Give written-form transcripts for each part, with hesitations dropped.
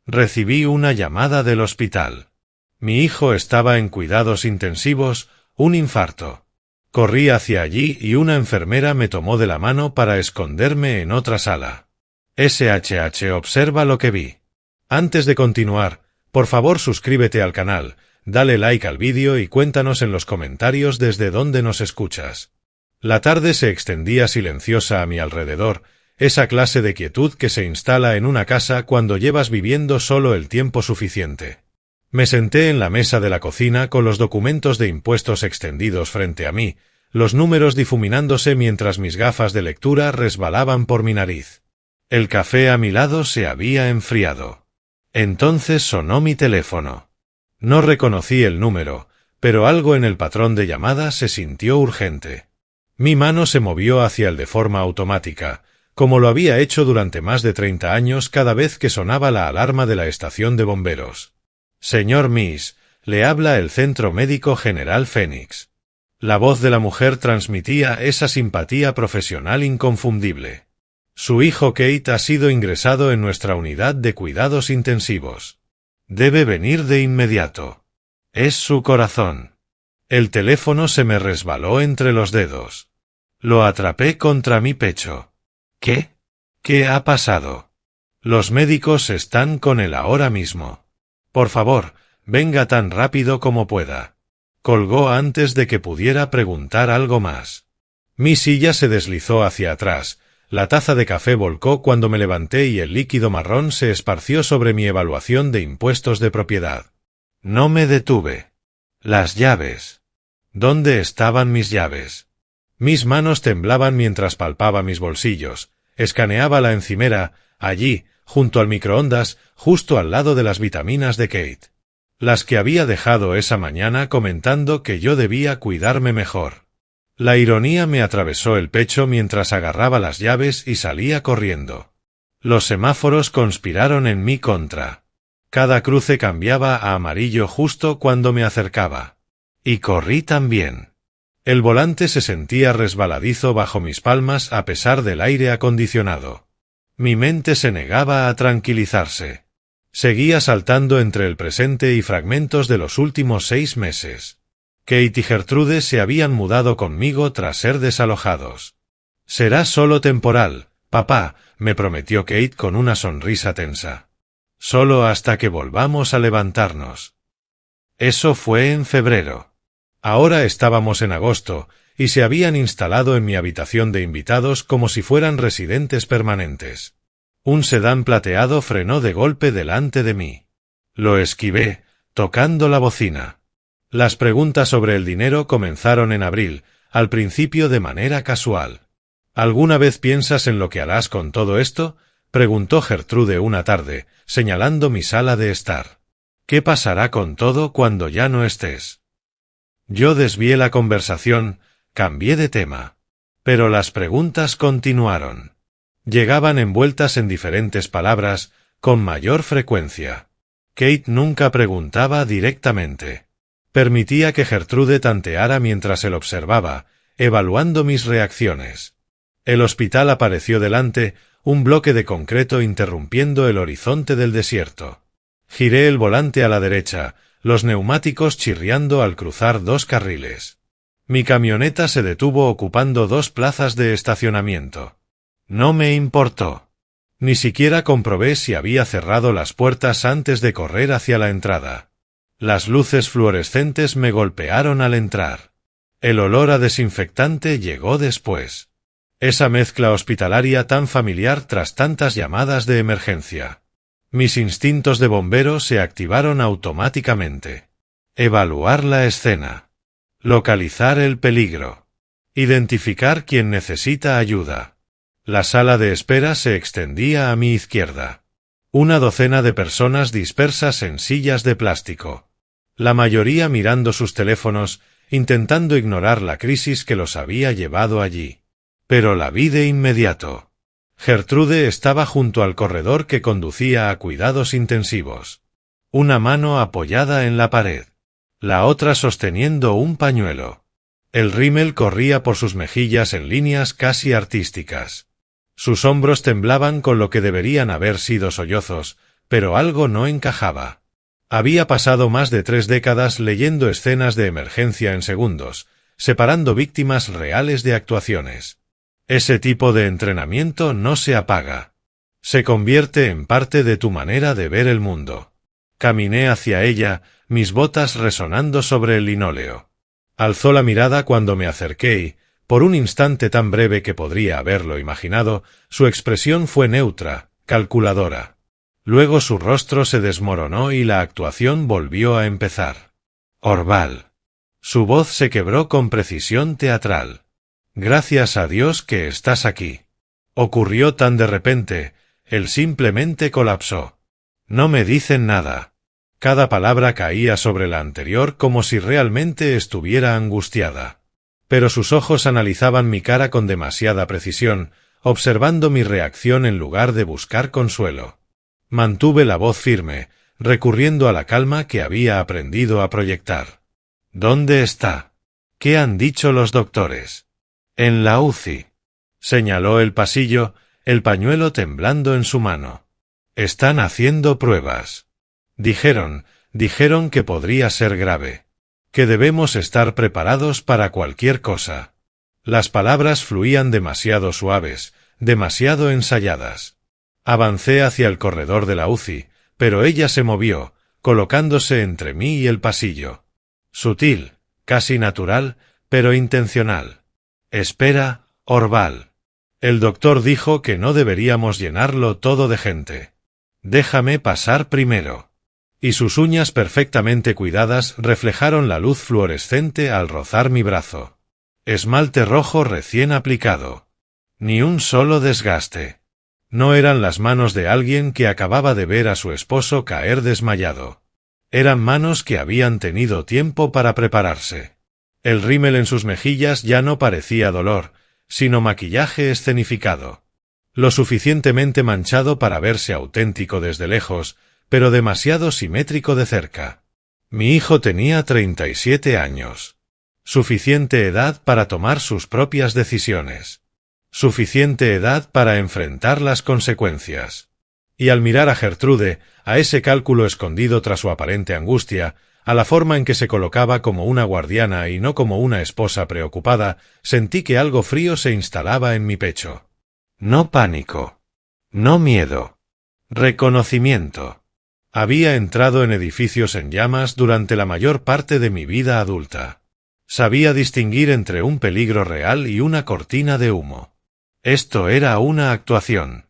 Recibí una llamada del hospital. Mi hijo estaba en cuidados intensivos, un infarto. Corrí hacia allí y una enfermera me tomó de la mano para esconderme en otra sala. SHH, observa lo que vi. Antes de continuar, por favor suscríbete al canal, dale like al vídeo y cuéntanos en los comentarios desde dónde nos escuchas. La tarde se extendía silenciosa a mi alrededor, esa clase de quietud que se instala en una casa cuando llevas viviendo solo el tiempo suficiente. Me senté en la mesa de la cocina con los documentos de impuestos extendidos frente a mí, los números difuminándose mientras mis gafas de lectura resbalaban por mi nariz. El café a mi lado se había enfriado. Entonces sonó mi teléfono. No reconocí el número, pero algo en el patrón de llamada se sintió urgente. Mi mano se movió hacia él de forma automática, como lo había hecho durante más de 30 años cada vez que sonaba la alarma de la estación de bomberos. Señor Miss, le habla el Centro Médico General Phoenix. La voz de la mujer transmitía esa simpatía profesional inconfundible. Su hijo Kate ha sido ingresado en nuestra unidad de cuidados intensivos. Debe venir de inmediato. Es su corazón. El teléfono se me resbaló entre los dedos. Lo atrapé contra mi pecho. ¿Qué? ¿Qué ha pasado? Los médicos están con él ahora mismo. Por favor, venga tan rápido como pueda. Colgó antes de que pudiera preguntar algo más. Mi silla se deslizó hacia atrás, la taza de café volcó cuando me levanté y el líquido marrón se esparció sobre mi evaluación de impuestos de propiedad. No me detuve. Las llaves. ¿Dónde estaban mis llaves? Mis manos temblaban mientras palpaba mis bolsillos, escaneaba la encimera, allí, junto al microondas, justo al lado de las vitaminas de Kate. Las que había dejado esa mañana comentando que yo debía cuidarme mejor. La ironía me atravesó el pecho mientras agarraba las llaves y salía corriendo. Los semáforos conspiraron en mi contra. Cada cruce cambiaba a amarillo justo cuando me acercaba. Y corrí también. El volante se sentía resbaladizo bajo mis palmas a pesar del aire acondicionado. Mi mente se negaba a tranquilizarse. Seguía saltando entre el presente y fragmentos de los últimos 6 meses. Kate y Gertrude se habían mudado conmigo tras ser desalojados. Será solo temporal, papá, me prometió Kate con una sonrisa tensa. Solo hasta que volvamos a levantarnos. Eso fue en febrero. Ahora estábamos en agosto, y se habían instalado en mi habitación de invitados como si fueran residentes permanentes. Un sedán plateado frenó de golpe delante de mí. Lo esquivé, tocando la bocina. Las preguntas sobre el dinero comenzaron en abril, al principio de manera casual. ¿Alguna vez piensas en lo que harás con todo esto?, preguntó Gertrude una tarde, señalando mi sala de estar. ¿Qué pasará con todo cuando ya no estés? Yo desvié la conversación, cambié de tema. Pero las preguntas continuaron. Llegaban envueltas en diferentes palabras, con mayor frecuencia. Kate nunca preguntaba directamente. Permitía que Gertrude tanteara mientras él observaba, evaluando mis reacciones. El hospital apareció delante, un bloque de concreto interrumpiendo el horizonte del desierto. Giré el volante a la derecha, los neumáticos chirriando al cruzar 2 carriles. Mi camioneta se detuvo ocupando 2 plazas de estacionamiento. No me importó. Ni siquiera comprobé si había cerrado las puertas antes de correr hacia la entrada. Las luces fluorescentes me golpearon al entrar. El olor a desinfectante llegó después. Esa mezcla hospitalaria tan familiar tras tantas llamadas de emergencia. Mis instintos de bombero se activaron automáticamente. Evaluar la escena. Localizar el peligro. Identificar quién necesita ayuda. La sala de espera se extendía a mi izquierda. Una docena de personas dispersas en sillas de plástico. La mayoría mirando sus teléfonos, intentando ignorar la crisis que los había llevado allí. Pero la vi de inmediato. Gertrude estaba junto al corredor que conducía a cuidados intensivos. Una mano apoyada en la pared. La otra sosteniendo un pañuelo. El rímel corría por sus mejillas en líneas casi artísticas. Sus hombros temblaban con lo que deberían haber sido sollozos, pero algo no encajaba. Había pasado más de 3 décadas leyendo escenas de emergencia en segundos, separando víctimas reales de actuaciones. Ese tipo de entrenamiento no se apaga. Se convierte en parte de tu manera de ver el mundo. Caminé hacia ella, mis botas resonando sobre el linóleo. Alzó la mirada cuando me acerqué y, por un instante tan breve que podría haberlo imaginado, su expresión fue neutra, calculadora. Luego su rostro se desmoronó y la actuación volvió a empezar. Orval. Su voz se quebró con precisión teatral. Gracias a Dios que estás aquí. Ocurrió tan de repente, él simplemente colapsó. No me dicen nada. Cada palabra caía sobre la anterior como si realmente estuviera angustiada. Pero sus ojos analizaban mi cara con demasiada precisión, observando mi reacción en lugar de buscar consuelo. Mantuve la voz firme, recurriendo a la calma que había aprendido a proyectar. ¿Dónde está? ¿Qué han dicho los doctores? En la UCI. Señaló el pasillo, el pañuelo temblando en su mano. Están haciendo pruebas. Dijeron que podría ser grave. Que debemos estar preparados para cualquier cosa. Las palabras fluían demasiado suaves, demasiado ensayadas. Avancé hacia el corredor de la UCI, pero ella se movió, colocándose entre mí y el pasillo. Sutil, casi natural, pero intencional. Espera, Orval. El doctor dijo que no deberíamos llenarlo todo de gente. Déjame pasar primero. Y sus uñas perfectamente cuidadas reflejaron la luz fluorescente al rozar mi brazo. Esmalte rojo recién aplicado. Ni un solo desgaste. No eran las manos de alguien que acababa de ver a su esposo caer desmayado. Eran manos que habían tenido tiempo para prepararse. El rímel en sus mejillas ya no parecía dolor, sino maquillaje escenificado. Lo suficientemente manchado para verse auténtico desde lejos, pero demasiado simétrico de cerca. Mi hijo tenía 37 años. Suficiente edad para tomar sus propias decisiones. Suficiente edad para enfrentar las consecuencias. Y al mirar a Gertrude, a ese cálculo escondido tras su aparente angustia, a la forma en que se colocaba como una guardiana y no como una esposa preocupada, sentí que algo frío se instalaba en mi pecho. No pánico. No miedo. Reconocimiento. Había entrado en edificios en llamas durante la mayor parte de mi vida adulta. Sabía distinguir entre un peligro real y una cortina de humo. Esto era una actuación.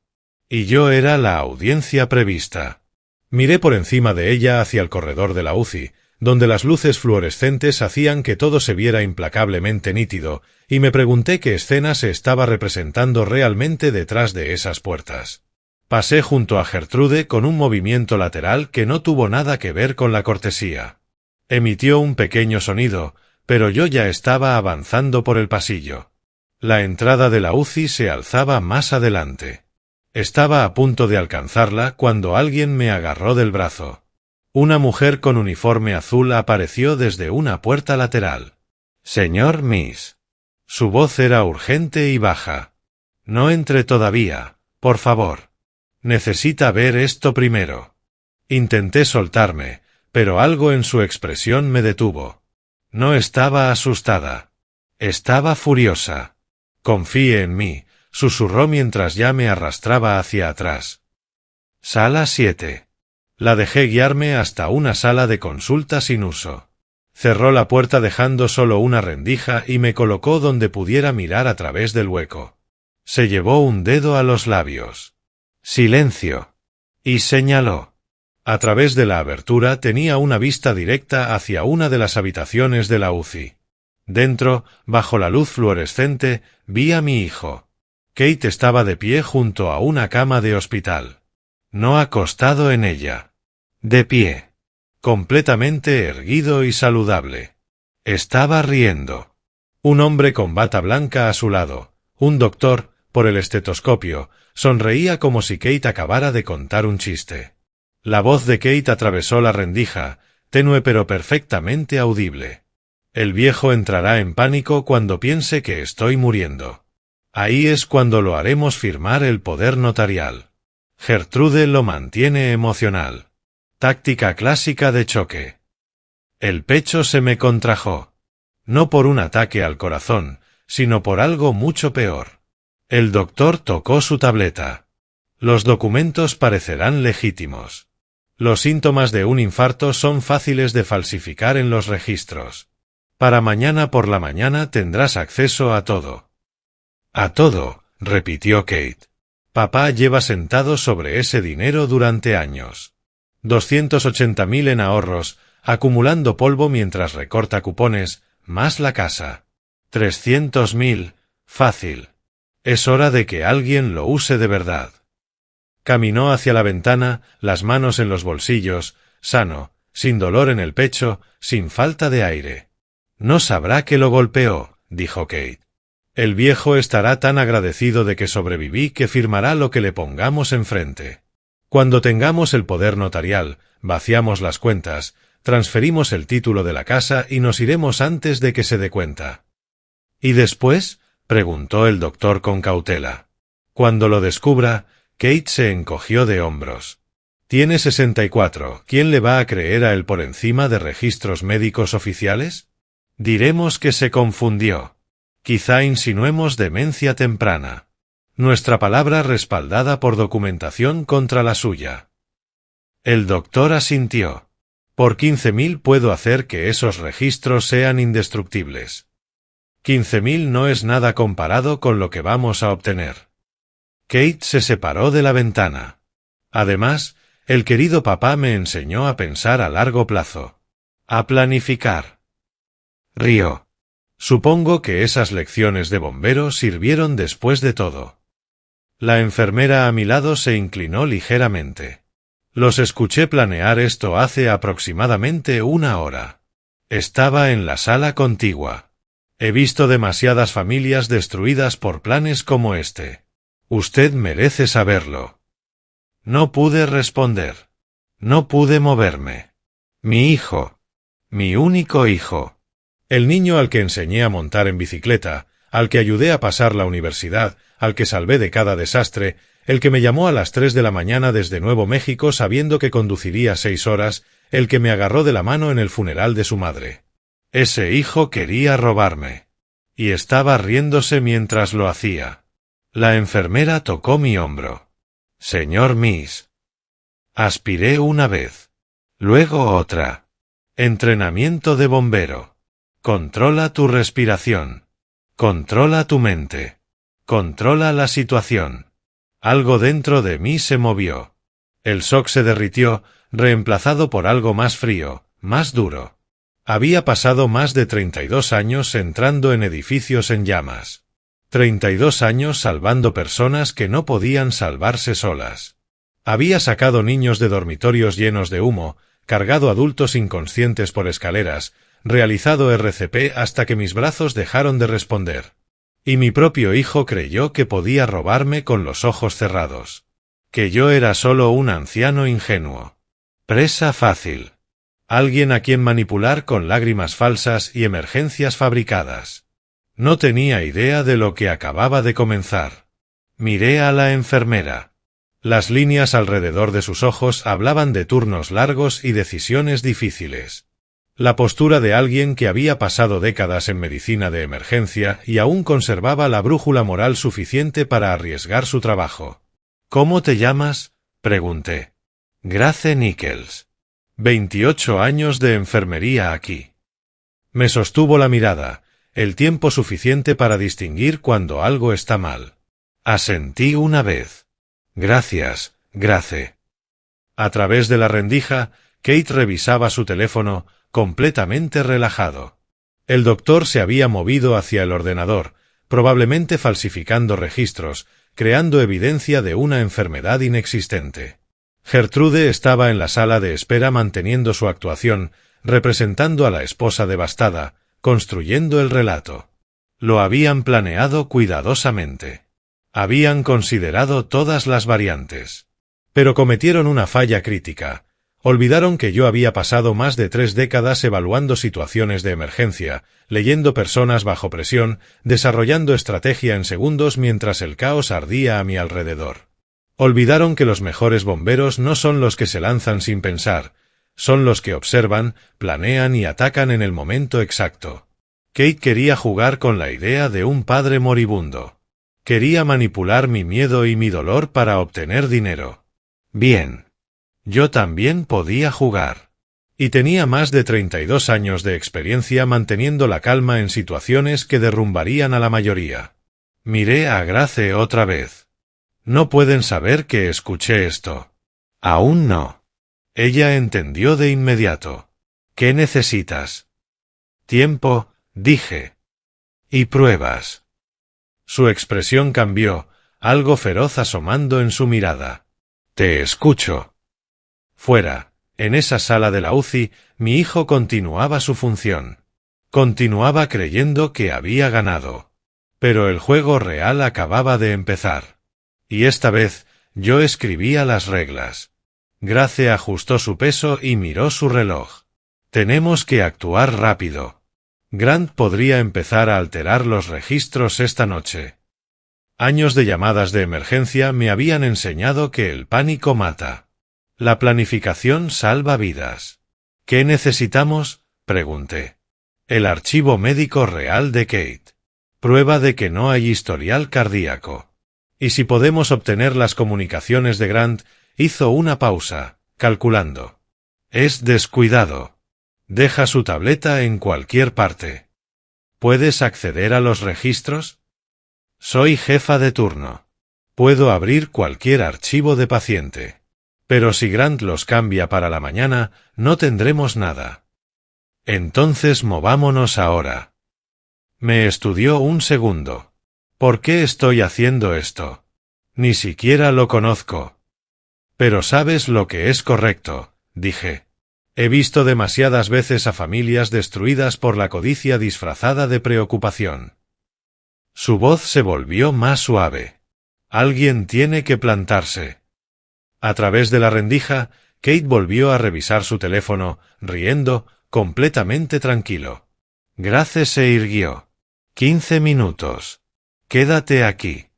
Y yo era la audiencia prevista. Miré por encima de ella hacia el corredor de la UCI, donde las luces fluorescentes hacían que todo se viera implacablemente nítido, y me pregunté qué escena se estaba representando realmente detrás de esas puertas. Pasé junto a Gertrude con un movimiento lateral que no tuvo nada que ver con la cortesía. Emitió un pequeño sonido, pero yo ya estaba avanzando por el pasillo. La entrada de la UCI se alzaba más adelante. Estaba a punto de alcanzarla cuando alguien me agarró del brazo. Una mujer con uniforme azul apareció desde una puerta lateral. Señor Miss. Su voz era urgente y baja. No entre todavía, por favor. Necesita ver esto primero. Intenté soltarme, pero algo en su expresión me detuvo. No estaba asustada. Estaba furiosa. Confíe en mí, susurró mientras ya me arrastraba hacia atrás. Sala 7. La dejé guiarme hasta una sala de consulta sin uso. Cerró la puerta dejando solo una rendija y me colocó donde pudiera mirar a través del hueco. Se llevó un dedo a los labios. Silencio. Y señaló. A través de la abertura tenía una vista directa hacia una de las habitaciones de la UCI. Dentro, bajo la luz fluorescente, vi a mi hijo. Kate estaba de pie junto a una cama de hospital. No acostado en ella. De pie. Completamente erguido y saludable. Estaba riendo. Un hombre con bata blanca a su lado, un doctor, por el estetoscopio, sonreía como si Kate acabara de contar un chiste. La voz de Kate atravesó la rendija, tenue pero perfectamente audible. El viejo entrará en pánico cuando piense que estoy muriendo. Ahí es cuando lo haremos firmar el poder notarial. Gertrude lo mantiene emocional. Táctica clásica de choque. El pecho se me contrajo. No por un ataque al corazón, sino por algo mucho peor. El doctor tocó su tableta. Los documentos parecerán legítimos. Los síntomas de un infarto son fáciles de falsificar en los registros. Para mañana por la mañana tendrás acceso a todo. A todo, repitió Kate. Papá lleva sentado sobre ese dinero durante años. 280.000 en ahorros, acumulando polvo mientras recorta cupones, más la casa. 300.000, fácil. Es hora de que alguien lo use de verdad. Caminó hacia la ventana, las manos en los bolsillos, sano, sin dolor en el pecho, sin falta de aire. No sabrá que lo golpeó, dijo Kate. El viejo estará tan agradecido de que sobreviví que firmará lo que le pongamos enfrente. Cuando tengamos el poder notarial, vaciamos las cuentas, transferimos el título de la casa y nos iremos antes de que se dé cuenta. ¿Y después? Preguntó el doctor con cautela. Cuando lo descubra, Kate se encogió de hombros. Tiene 64, ¿quién le va a creer a él por encima de registros médicos oficiales? Diremos que se confundió. Quizá insinuemos demencia temprana. Nuestra palabra respaldada por documentación contra la suya. El doctor asintió. Por 15.000 puedo hacer que esos registros sean indestructibles. 15.000 no es nada comparado con lo que vamos a obtener. Kate se separó de la ventana. Además, el querido papá me enseñó a pensar a largo plazo. A planificar. Rió. Supongo que esas lecciones de bombero sirvieron después de todo. La enfermera a mi lado se inclinó ligeramente. Los escuché planear esto hace aproximadamente 1 hora. Estaba en la sala contigua. He visto demasiadas familias destruidas por planes como este. Usted merece saberlo. No pude responder. No pude moverme. Mi hijo. Mi único hijo. El niño al que enseñé a montar en bicicleta, al que ayudé a pasar la universidad, al que salvé de cada desastre, el que me llamó a las 3 de la mañana desde Nuevo México sabiendo que conduciría 6 horas, el que me agarró de la mano en el funeral de su madre. Ese hijo quería robarme. Y estaba riéndose mientras lo hacía. La enfermera tocó mi hombro. Señor Miss. Aspiré una vez. Luego otra. Entrenamiento de bombero. Controla tu respiración. Controla tu mente. Controla la situación. Algo dentro de mí se movió. El shock se derritió, reemplazado por algo más frío, más duro. Había pasado más de 32 años entrando en edificios en llamas. 32 años salvando personas que no podían salvarse solas. Había sacado niños de dormitorios llenos de humo, cargado adultos inconscientes por escaleras, realizado RCP hasta que mis brazos dejaron de responder. Y mi propio hijo creyó que podía robarme con los ojos cerrados. Que yo era solo un anciano ingenuo. Presa fácil. Alguien a quien manipular con lágrimas falsas y emergencias fabricadas. No tenía idea de lo que acababa de comenzar. Miré a la enfermera. Las líneas alrededor de sus ojos hablaban de turnos largos y decisiones difíciles. La postura de alguien que había pasado décadas en medicina de emergencia y aún conservaba la brújula moral suficiente para arriesgar su trabajo. ¿Cómo te llamas?, pregunté. Grace Nichols. 28 años de enfermería aquí. Me sostuvo la mirada, el tiempo suficiente para distinguir cuando algo está mal. Asentí una vez. Gracias, Grace. A través de la rendija, Kate revisaba su teléfono, completamente relajado. El doctor se había movido hacia el ordenador, probablemente falsificando registros, creando evidencia de una enfermedad inexistente. Gertrude estaba en la sala de espera manteniendo su actuación, representando a la esposa devastada, construyendo el relato. Lo habían planeado cuidadosamente. Habían considerado todas las variantes. Pero cometieron una falla crítica. Olvidaron que yo había pasado más de 3 décadas evaluando situaciones de emergencia, leyendo personas bajo presión, desarrollando estrategia en segundos mientras el caos ardía a mi alrededor. Olvidaron que los mejores bomberos no son los que se lanzan sin pensar, son los que observan, planean y atacan en el momento exacto. Kate quería jugar con la idea de un padre moribundo. Quería manipular mi miedo y mi dolor para obtener dinero. Bien. Yo también podía jugar. Y tenía más de 32 años de experiencia manteniendo la calma en situaciones que derrumbarían a la mayoría. Miré a Grace otra vez. No pueden saber que escuché esto. Aún no. Ella entendió de inmediato. ¿Qué necesitas? Tiempo, dije. Y pruebas. Su expresión cambió, algo feroz asomando en su mirada. Te escucho. Fuera, en esa sala de la UCI, mi hijo continuaba su función. Continuaba creyendo que había ganado. Pero el juego real acababa de empezar. Y esta vez, yo escribía las reglas. Grace ajustó su peso y miró su reloj. Tenemos que actuar rápido. Grant podría empezar a alterar los registros esta noche. Años de llamadas de emergencia me habían enseñado que el pánico mata. La planificación salva vidas. ¿Qué necesitamos?, pregunté. El archivo médico real de Kate. Prueba de que no hay historial cardíaco. Y si podemos obtener las comunicaciones de Grant, hizo una pausa, calculando. Es descuidado. Deja su tableta en cualquier parte. ¿Puedes acceder a los registros? Soy jefa de turno. Puedo abrir cualquier archivo de paciente. Pero si Grant los cambia para la mañana, no tendremos nada. Entonces movámonos ahora. Me estudió un segundo. ¿Por qué estoy haciendo esto? Ni siquiera lo conozco. Pero sabes lo que es correcto, dije. He visto demasiadas veces a familias destruidas por la codicia disfrazada de preocupación. Su voz se volvió más suave. Alguien tiene que plantarse. A través de la rendija, Kate volvió a revisar su teléfono, riendo, completamente tranquilo. Grace se irguió. 15 minutos. Quédate aquí.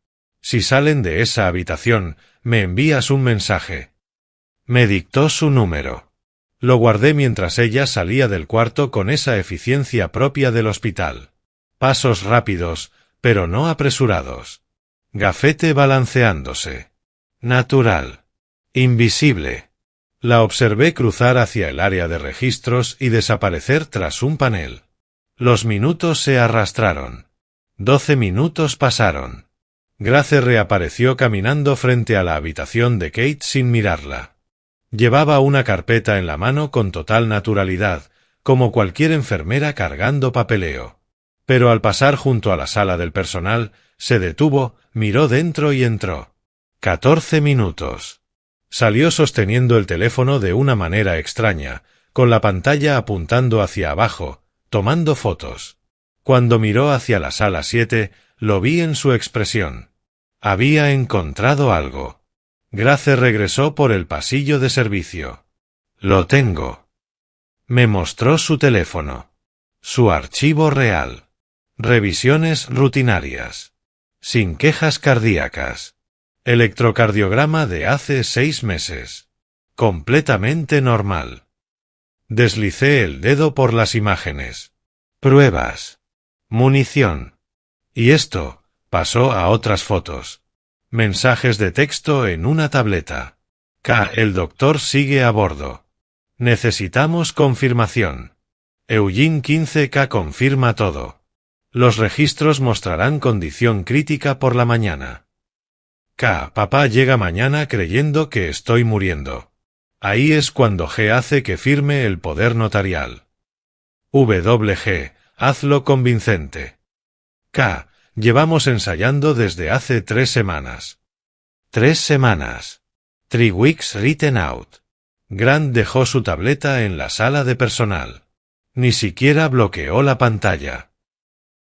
Si salen de esa habitación, me envías un mensaje. Me dictó su número. Lo guardé mientras ella salía del cuarto con esa eficiencia propia del hospital. Pasos rápidos, pero no apresurados. Gafete balanceándose. Natural. Invisible. La observé cruzar hacia el área de registros y desaparecer tras un panel. Los minutos se arrastraron. 12 minutos pasaron. Grace reapareció caminando frente a la habitación de Kate sin mirarla. Llevaba una carpeta en la mano con total naturalidad, como cualquier enfermera cargando papeleo. Pero al pasar junto a la sala del personal, se detuvo, miró dentro y entró. 14 minutos. Salió sosteniendo el teléfono de una manera extraña, con la pantalla apuntando hacia abajo, tomando fotos. Cuando miró hacia la sala 7, lo vi en su expresión. Había encontrado algo. Grace regresó por el pasillo de servicio. Lo tengo. Me mostró su teléfono. Su archivo real. Revisiones rutinarias. Sin quejas cardíacas. Electrocardiograma de hace 6 meses. Completamente normal. Deslicé el dedo por las imágenes. Pruebas. Munición. Y esto, pasó a otras fotos. Mensajes de texto en una tableta. El doctor sigue a bordo. Necesitamos confirmación. Eugene 15K confirma todo. Los registros mostrarán condición crítica por la mañana. Papá llega mañana creyendo que estoy muriendo. Ahí es cuando G hace que firme el poder notarial. WG, hazlo convincente. Llevamos ensayando desde hace 3 semanas. 3 semanas. 3 weeks written out. Grant dejó su tableta en la sala de personal. Ni siquiera bloqueó la pantalla.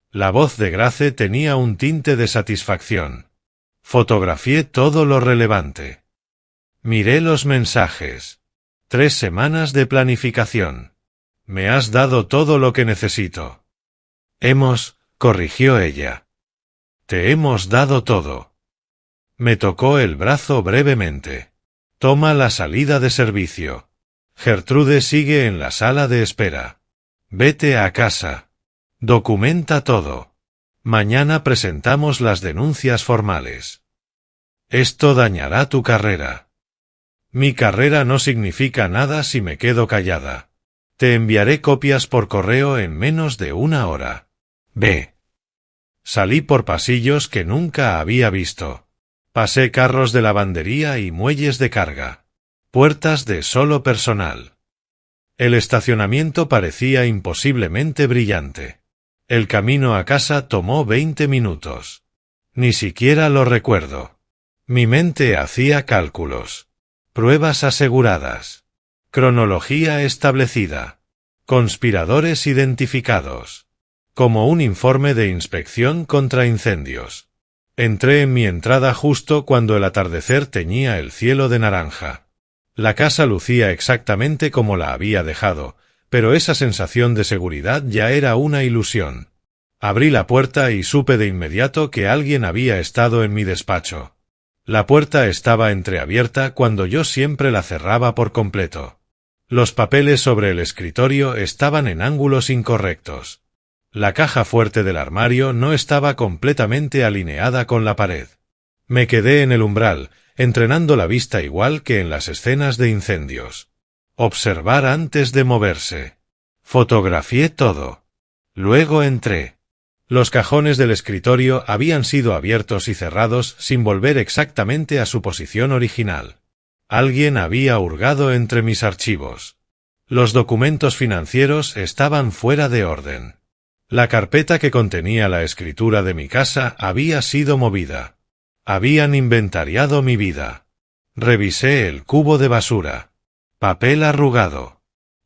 La voz de Grace tenía un tinte de satisfacción. Fotografié todo lo relevante. Miré los mensajes. 3 semanas de planificación. Me has dado todo lo que necesito. Corrigió ella. Te hemos dado todo. Me tocó el brazo brevemente. Toma la salida de servicio. Gertrude sigue en la sala de espera. Vete a casa. Documenta todo. Mañana presentamos las denuncias formales. Esto dañará tu carrera. Mi carrera no significa nada si me quedo callada. Te enviaré copias por correo en menos de una hora. Ve. Salí por pasillos que nunca había visto. Pasé carros de lavandería y muelles de carga. Puertas de solo personal. El estacionamiento parecía imposiblemente brillante. El camino a casa tomó 20 minutos. Ni siquiera lo recuerdo. Mi mente hacía cálculos. Pruebas aseguradas. Cronología establecida. Conspiradores identificados. Como un informe de inspección contra incendios. Entré en mi entrada justo cuando el atardecer teñía el cielo de naranja. La casa lucía exactamente como la había dejado, pero esa sensación de seguridad ya era una ilusión. Abrí la puerta y supe de inmediato que alguien había estado en mi despacho. La puerta estaba entreabierta cuando yo siempre la cerraba por completo. Los papeles sobre el escritorio estaban en ángulos incorrectos. La caja fuerte del armario no estaba completamente alineada con la pared. Me quedé en el umbral, entrenando la vista igual que en las escenas de incendios. Observar antes de moverse. Fotografié todo. Luego entré. Los cajones del escritorio habían sido abiertos y cerrados sin volver exactamente a su posición original. Alguien había hurgado entre mis archivos. Los documentos financieros estaban fuera de orden. La carpeta que contenía la escritura de mi casa había sido movida. Habían inventariado mi vida. Revisé el cubo de basura. Papel arrugado.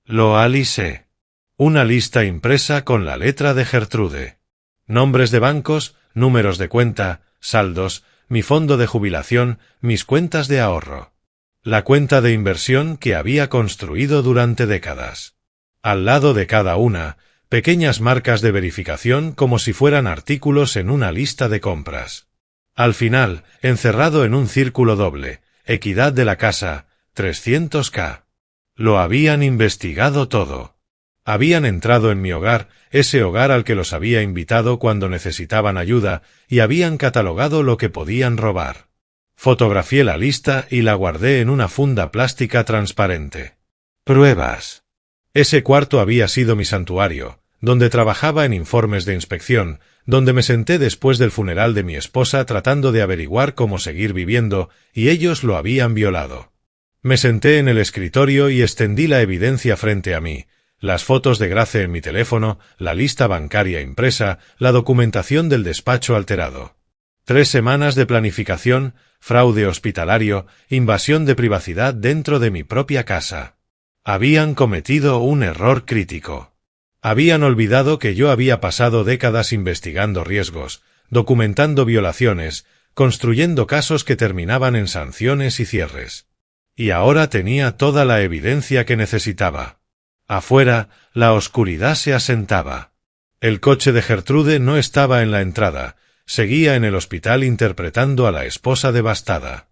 Lo alisé. Una lista impresa con la letra de Gertrude. Nombres de bancos, números de cuenta, saldos, mi fondo de jubilación, mis cuentas de ahorro. La cuenta de inversión que había construido durante décadas. Al lado de cada una, pequeñas marcas de verificación como si fueran artículos en una lista de compras. Al final, encerrado en un círculo doble, equidad de la casa, 300.000. Lo habían investigado todo. Habían entrado en mi hogar, ese hogar al que los había invitado cuando necesitaban ayuda, y habían catalogado lo que podían robar. Fotografié la lista y la guardé en una funda plástica transparente. Pruebas. Ese cuarto había sido mi santuario, donde trabajaba en informes de inspección, donde me senté después del funeral de mi esposa tratando de averiguar cómo seguir viviendo, y ellos lo habían violado. Me senté en el escritorio y extendí la evidencia frente a mí, las fotos de Grace en mi teléfono, la lista bancaria impresa, la documentación del despacho alterado. 3 semanas de planificación, fraude hospitalario, invasión de privacidad dentro de mi propia casa. Habían cometido un error crítico. Habían olvidado que yo había pasado décadas investigando riesgos, documentando violaciones, construyendo casos que terminaban en sanciones y cierres. Y ahora tenía toda la evidencia que necesitaba. Afuera, la oscuridad se asentaba. El coche de Gertrude no estaba en la entrada, seguía en el hospital interpretando a la esposa devastada.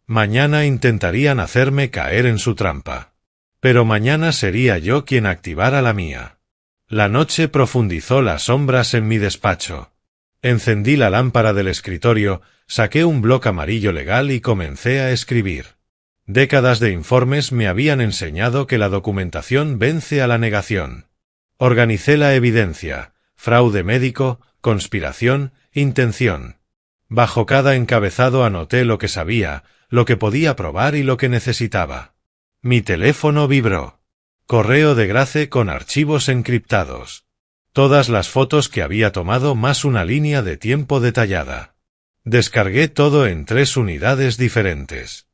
Mañana intentarían hacerme caer en su trampa. Pero mañana sería yo quien activara la mía. La noche profundizó las sombras en mi despacho. Encendí la lámpara del escritorio, saqué un bloc amarillo legal y comencé a escribir. Décadas de informes me habían enseñado que la documentación vence a la negación. Organicé la evidencia, fraude médico, conspiración, intención. Bajo cada encabezado anoté lo que sabía, lo que podía probar y lo que necesitaba. Mi teléfono vibró. Correo de Grace con archivos encriptados. Todas las fotos que había tomado más una línea de tiempo detallada. Descargué todo en 3 unidades diferentes.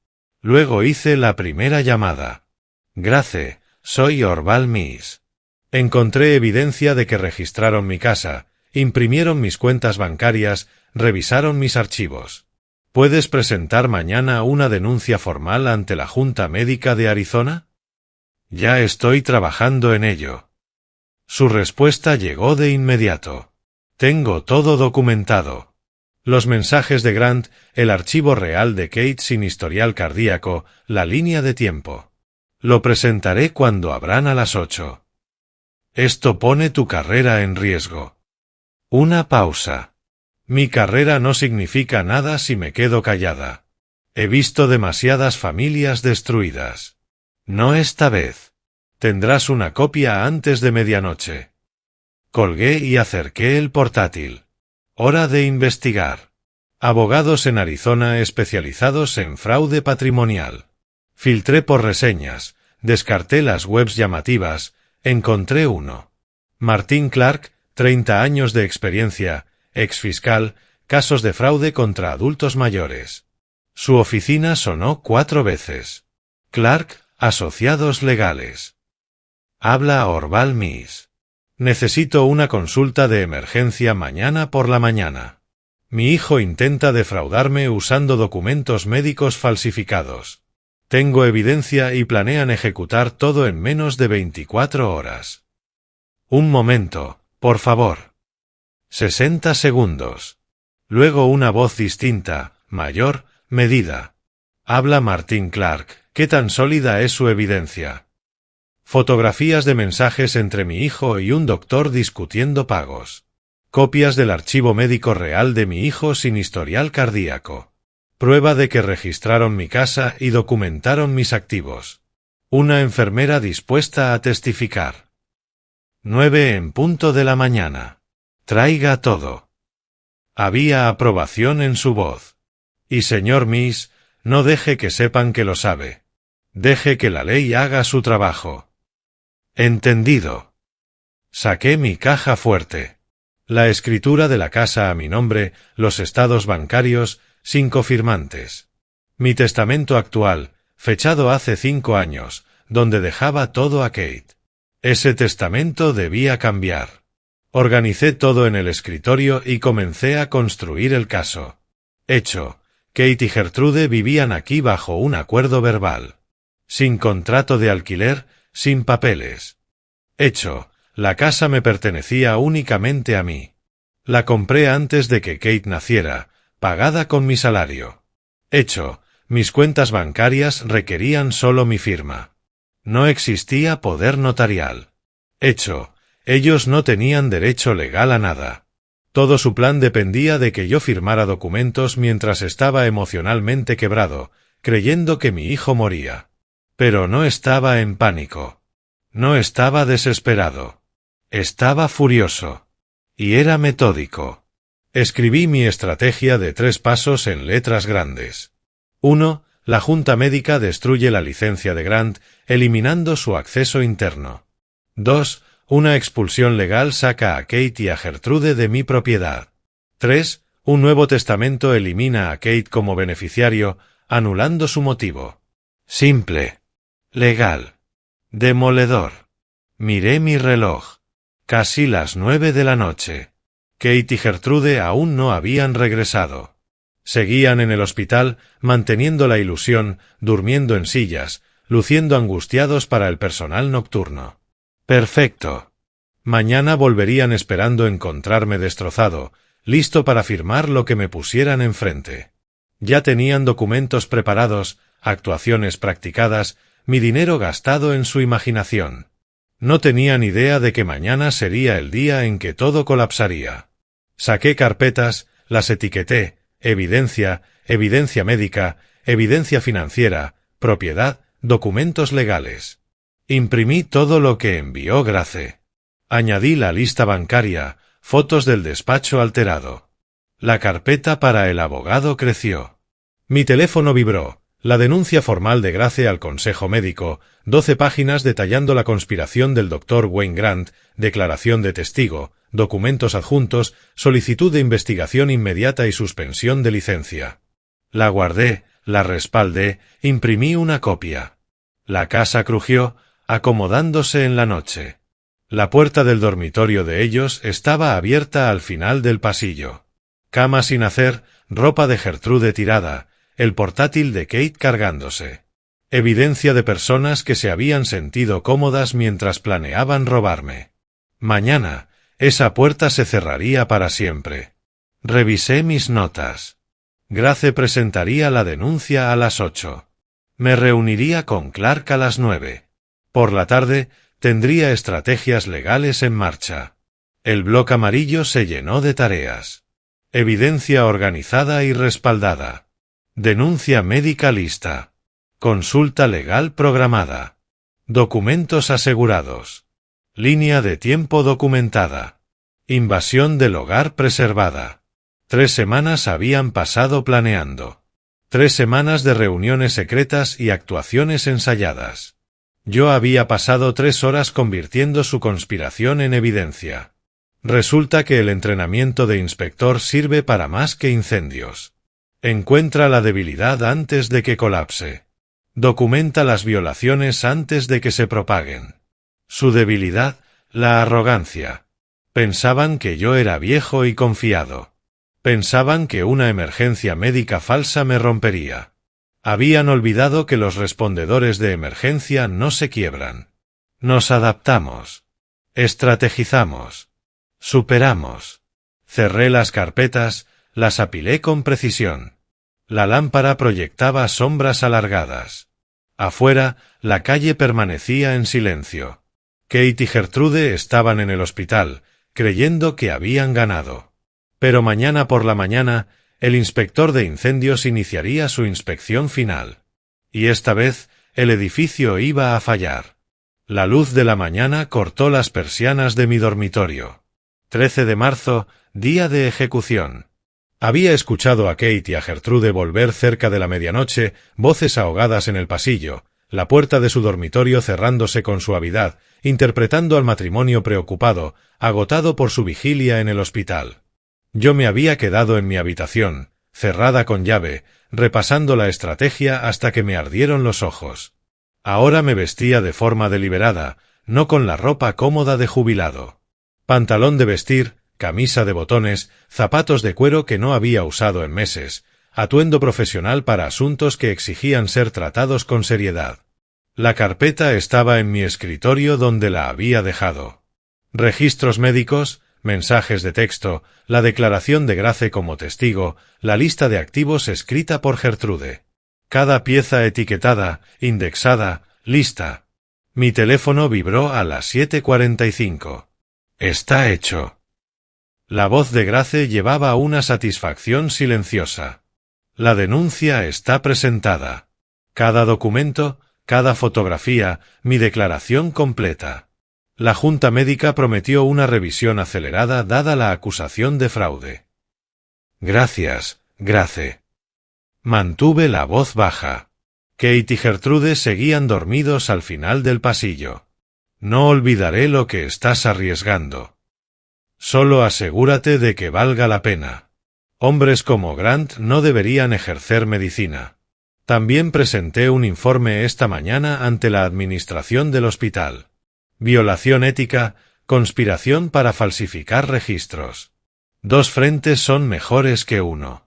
Luego hice la primera llamada. Grace, soy Orval Miss. Encontré evidencia de que registraron mi casa, imprimieron mis cuentas bancarias, revisaron mis archivos. ¿Puedes presentar mañana una denuncia formal ante la Junta Médica de Arizona? Ya estoy trabajando en ello. Su respuesta llegó de inmediato. Tengo todo documentado. Los mensajes de Grant, el archivo real de Kate sin historial cardíaco, la línea de tiempo. Lo presentaré cuando abran a las 8. Esto pone tu carrera en riesgo. Una pausa. Mi carrera no significa nada si me quedo callada. He visto demasiadas familias destruidas. No esta vez. Tendrás una copia antes de medianoche. Colgué y acerqué el portátil. Hora de investigar. Abogados en Arizona especializados en fraude patrimonial. Filtré por reseñas, descarté las webs llamativas, encontré uno. Martin Clark, 30 años de experiencia, exfiscal, casos de fraude contra adultos mayores. Su oficina sonó 4 veces. Clark, asociados legales. Habla Orval Miss. Necesito una consulta de emergencia mañana por la mañana. Mi hijo intenta defraudarme usando documentos médicos falsificados. Tengo evidencia y planean ejecutar todo en menos de 24 horas. Un momento, por favor. 60 segundos. Luego una voz distinta, mayor, medida. Habla Martin Clark. ¿Qué tan sólida es su evidencia? Fotografías de mensajes entre mi hijo y un doctor discutiendo pagos. Copias del archivo médico real de mi hijo sin historial cardíaco. Prueba de que registraron mi casa y documentaron mis activos. Una enfermera dispuesta a testificar. 9 en punto de la mañana. Traiga todo. Había aprobación en su voz. Y señor Miss, no deje que sepan que lo sabe. Deje que la ley haga su trabajo. Entendido. Saqué mi caja fuerte. La escritura de la casa a mi nombre, los estados bancarios, sin cofirmantes. Mi testamento actual, fechado hace 5 años, donde dejaba todo a Kate. Ese testamento debía cambiar. Organicé todo en el escritorio y comencé a construir el caso. Hecho. Kate y Gertrude vivían aquí bajo un acuerdo verbal. Sin contrato de alquiler, sin papeles. Hecho. La casa me pertenecía únicamente a mí. La compré antes de que Kate naciera, pagada con mi salario. Hecho. Mis cuentas bancarias requerían solo mi firma. No existía poder notarial. Hecho. Ellos no tenían derecho legal a nada. Todo su plan dependía de que yo firmara documentos mientras estaba emocionalmente quebrado, creyendo que mi hijo moría. Pero no estaba en pánico. No estaba desesperado. Estaba furioso. Y era metódico. Escribí mi estrategia de 3 pasos en letras grandes. 1. La Junta Médica destruye la licencia de Grant, eliminando su acceso interno. 2. Una expulsión legal saca a Kate y a Gertrude de mi propiedad. 3. Un nuevo testamento elimina a Kate como beneficiario, anulando su motivo. Simple. Legal. Demoledor. Miré mi reloj. Casi las 9 de la noche. Kate y Gertrude aún no habían regresado. Seguían en el hospital, manteniendo la ilusión, durmiendo en sillas, luciendo angustiados para el personal nocturno. Perfecto. Mañana volverían esperando encontrarme destrozado, listo para firmar lo que me pusieran enfrente. Ya tenían documentos preparados, actuaciones practicadas, mi dinero gastado en su imaginación. No tenían idea de que mañana sería el día en que todo colapsaría. Saqué carpetas, las etiqueté, evidencia, evidencia médica, evidencia financiera, propiedad, documentos legales. Imprimí todo lo que envió Grace. Añadí la lista bancaria, fotos del despacho alterado. La carpeta para el abogado creció. Mi teléfono vibró. La denuncia formal de Grace al Consejo Médico, 12 páginas detallando la conspiración del Dr. Wayne Grant, declaración de testigo, documentos adjuntos, solicitud de investigación inmediata y suspensión de licencia. La guardé, la respaldé, imprimí una copia. La casa crujió, acomodándose en la noche. La puerta del dormitorio de ellos estaba abierta al final del pasillo. Cama sin hacer, ropa de Gertrude tirada, el portátil de Kate cargándose. Evidencia de personas que se habían sentido cómodas mientras planeaban robarme. Mañana, esa puerta se cerraría para siempre. Revisé mis notas. Grace presentaría la denuncia a las 8. Me reuniría con Clark a las 9. Por la tarde, tendría estrategias legales en marcha. El bloc amarillo se llenó de tareas. Evidencia organizada y respaldada. Denuncia médica lista. Consulta legal programada. Documentos asegurados. Línea de tiempo documentada. Invasión del hogar preservada. 3 semanas habían pasado planeando. 3 semanas de reuniones secretas y actuaciones ensayadas. Yo había pasado 3 horas convirtiendo su conspiración en evidencia. Resulta que el entrenamiento de inspector sirve para más que incendios. Encuentra la debilidad antes de que colapse. Documenta las violaciones antes de que se propaguen. Su debilidad, la arrogancia. Pensaban que yo era viejo y confiado. Pensaban que una emergencia médica falsa me rompería. Habían olvidado que los respondedores de emergencia no se quiebran. Nos adaptamos. Estrategizamos. Superamos. Cerré las carpetas, las apilé con precisión. La lámpara proyectaba sombras alargadas. Afuera, la calle permanecía en silencio. Kate y Gertrude estaban en el hospital, creyendo que habían ganado. Pero mañana por la mañana, el inspector de incendios iniciaría su inspección final. Y esta vez, el edificio iba a fallar. La luz de la mañana cortó las persianas de mi dormitorio. 13 de marzo, día de ejecución. Había escuchado a Kate y a Gertrude volver cerca de la medianoche, voces ahogadas en el pasillo, la puerta de su dormitorio cerrándose con suavidad, interpretando al matrimonio preocupado, agotado por su vigilia en el hospital. Yo me había quedado en mi habitación, cerrada con llave, repasando la estrategia hasta que me ardieron los ojos. Ahora me vestía de forma deliberada, no con la ropa cómoda de jubilado. Pantalón de vestir, camisa de botones, zapatos de cuero que no había usado en meses, atuendo profesional para asuntos que exigían ser tratados con seriedad. La carpeta estaba en mi escritorio donde la había dejado. Registros médicos, mensajes de texto, la declaración de Grace como testigo, la lista de activos escrita por Gertrude. Cada pieza etiquetada, indexada, lista. Mi teléfono vibró a las 7:45. Está hecho. La voz de Grace llevaba una satisfacción silenciosa. La denuncia está presentada. Cada documento, cada fotografía, mi declaración completa. La Junta Médica prometió una revisión acelerada dada la acusación de fraude. Gracias, Grace. Mantuve la voz baja. Kate y Gertrude seguían dormidos al final del pasillo. No olvidaré lo que estás arriesgando. Solo asegúrate de que valga la pena. Hombres como Grant no deberían ejercer medicina. También presenté un informe esta mañana ante la administración del hospital. Violación ética, conspiración para falsificar registros. 2 frentes son mejores que uno.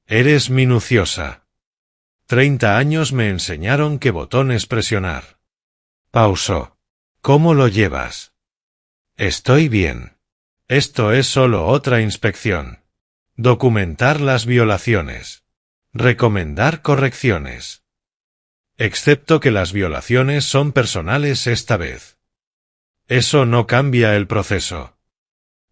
Eres minuciosa. 30 años me enseñaron qué botones presionar. Pausó. ¿Cómo lo llevas? Estoy bien. Esto es solo otra inspección. Documentar las violaciones. Recomendar correcciones. Excepto que las violaciones son personales esta vez. Eso no cambia el proceso.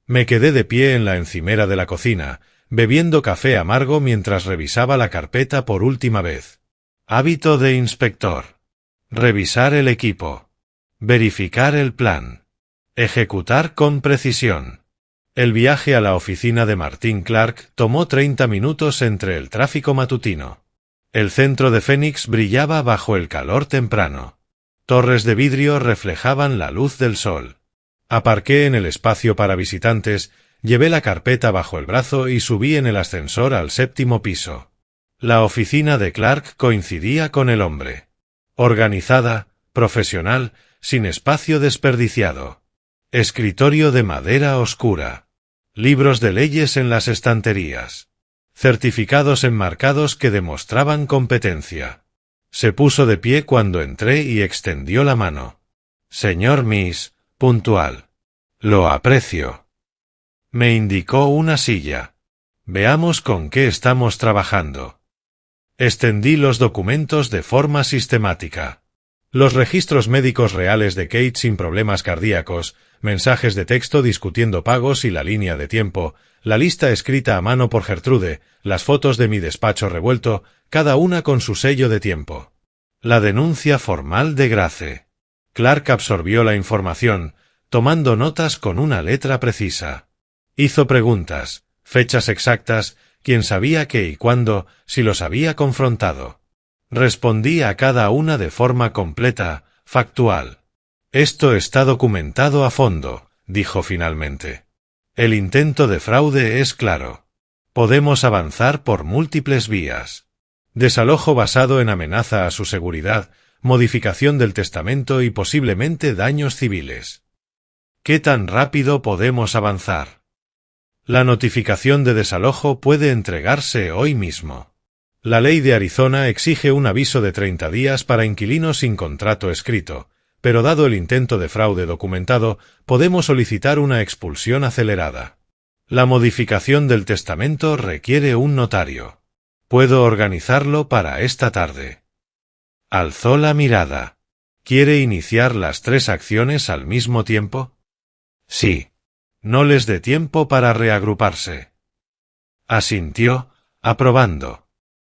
Me quedé de pie en la encimera de la cocina, bebiendo café amargo mientras revisaba la carpeta por última vez. Hábito de inspector. Revisar el equipo. Verificar el plan. Ejecutar con precisión. El viaje a la oficina de Martin Clark tomó 30 minutos entre el tráfico matutino. El centro de Phoenix brillaba bajo el calor temprano. Torres de vidrio reflejaban la luz del sol. Aparqué en el espacio para visitantes, llevé la carpeta bajo el brazo y subí en el ascensor al 7º piso. La oficina de Clark coincidía con el hombre. Organizada, profesional, sin espacio desperdiciado. Escritorio de madera oscura. Libros de leyes en las estanterías. Certificados enmarcados que demostraban competencia. Se puso de pie cuando entré y extendió la mano. Señor Miss, puntual. Lo aprecio. Me indicó una silla. Veamos con qué estamos trabajando. Extendí los documentos de forma sistemática. Los registros médicos reales de Kate sin problemas cardíacos, mensajes de texto discutiendo pagos y la línea de tiempo, la lista escrita a mano por Gertrude, las fotos de mi despacho revuelto, cada una con su sello de tiempo. La denuncia formal de Grace. Clark absorbió la información, tomando notas con una letra precisa. Hizo preguntas, fechas exactas, quién sabía qué y cuándo, si los había confrontado. Respondí a cada una de forma completa, factual. Esto está documentado a fondo, dijo finalmente. El intento de fraude es claro. Podemos avanzar por múltiples vías. Desalojo basado en amenaza a su seguridad, modificación del testamento y posiblemente daños civiles. ¿Qué tan rápido podemos avanzar? La notificación de desalojo puede entregarse hoy mismo. La ley de Arizona exige un aviso de 30 días para inquilinos sin contrato escrito, pero dado el intento de fraude documentado, podemos solicitar una expulsión acelerada. La modificación del testamento requiere un notario. Puedo organizarlo para esta tarde. Alzó la mirada. ¿Quiere iniciar las 3 acciones al mismo tiempo? Sí. No les dé tiempo para reagruparse. Asintió, aprobando.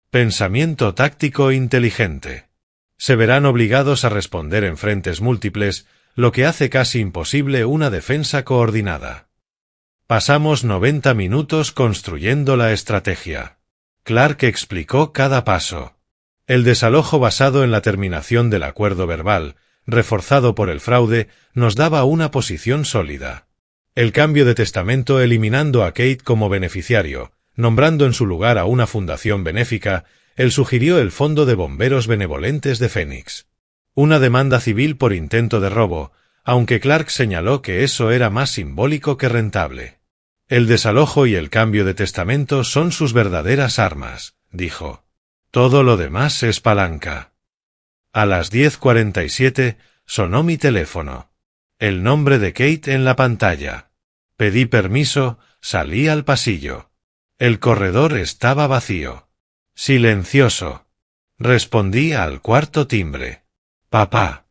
Pensamiento táctico inteligente. Se verán obligados a responder en frentes múltiples, lo que hace casi imposible una defensa coordinada. Pasamos 90 minutos construyendo la estrategia. Clark explicó cada paso. El desalojo basado en la terminación del acuerdo verbal, reforzado por el fraude, nos daba una posición sólida. El cambio de testamento eliminando a Kate como beneficiario, nombrando en su lugar a una fundación benéfica, él sugirió el Fondo de Bomberos Benevolentes de Phoenix. Una demanda civil por intento de robo, aunque Clark señaló que eso era más simbólico que rentable. El desalojo y el cambio de testamento son sus verdaderas armas, dijo. Todo lo demás es palanca. A las 10:47 sonó mi teléfono. El nombre de Kate en la pantalla. Pedí permiso, salí al pasillo. El corredor estaba vacío. Silencioso. Respondí al cuarto timbre. Papá.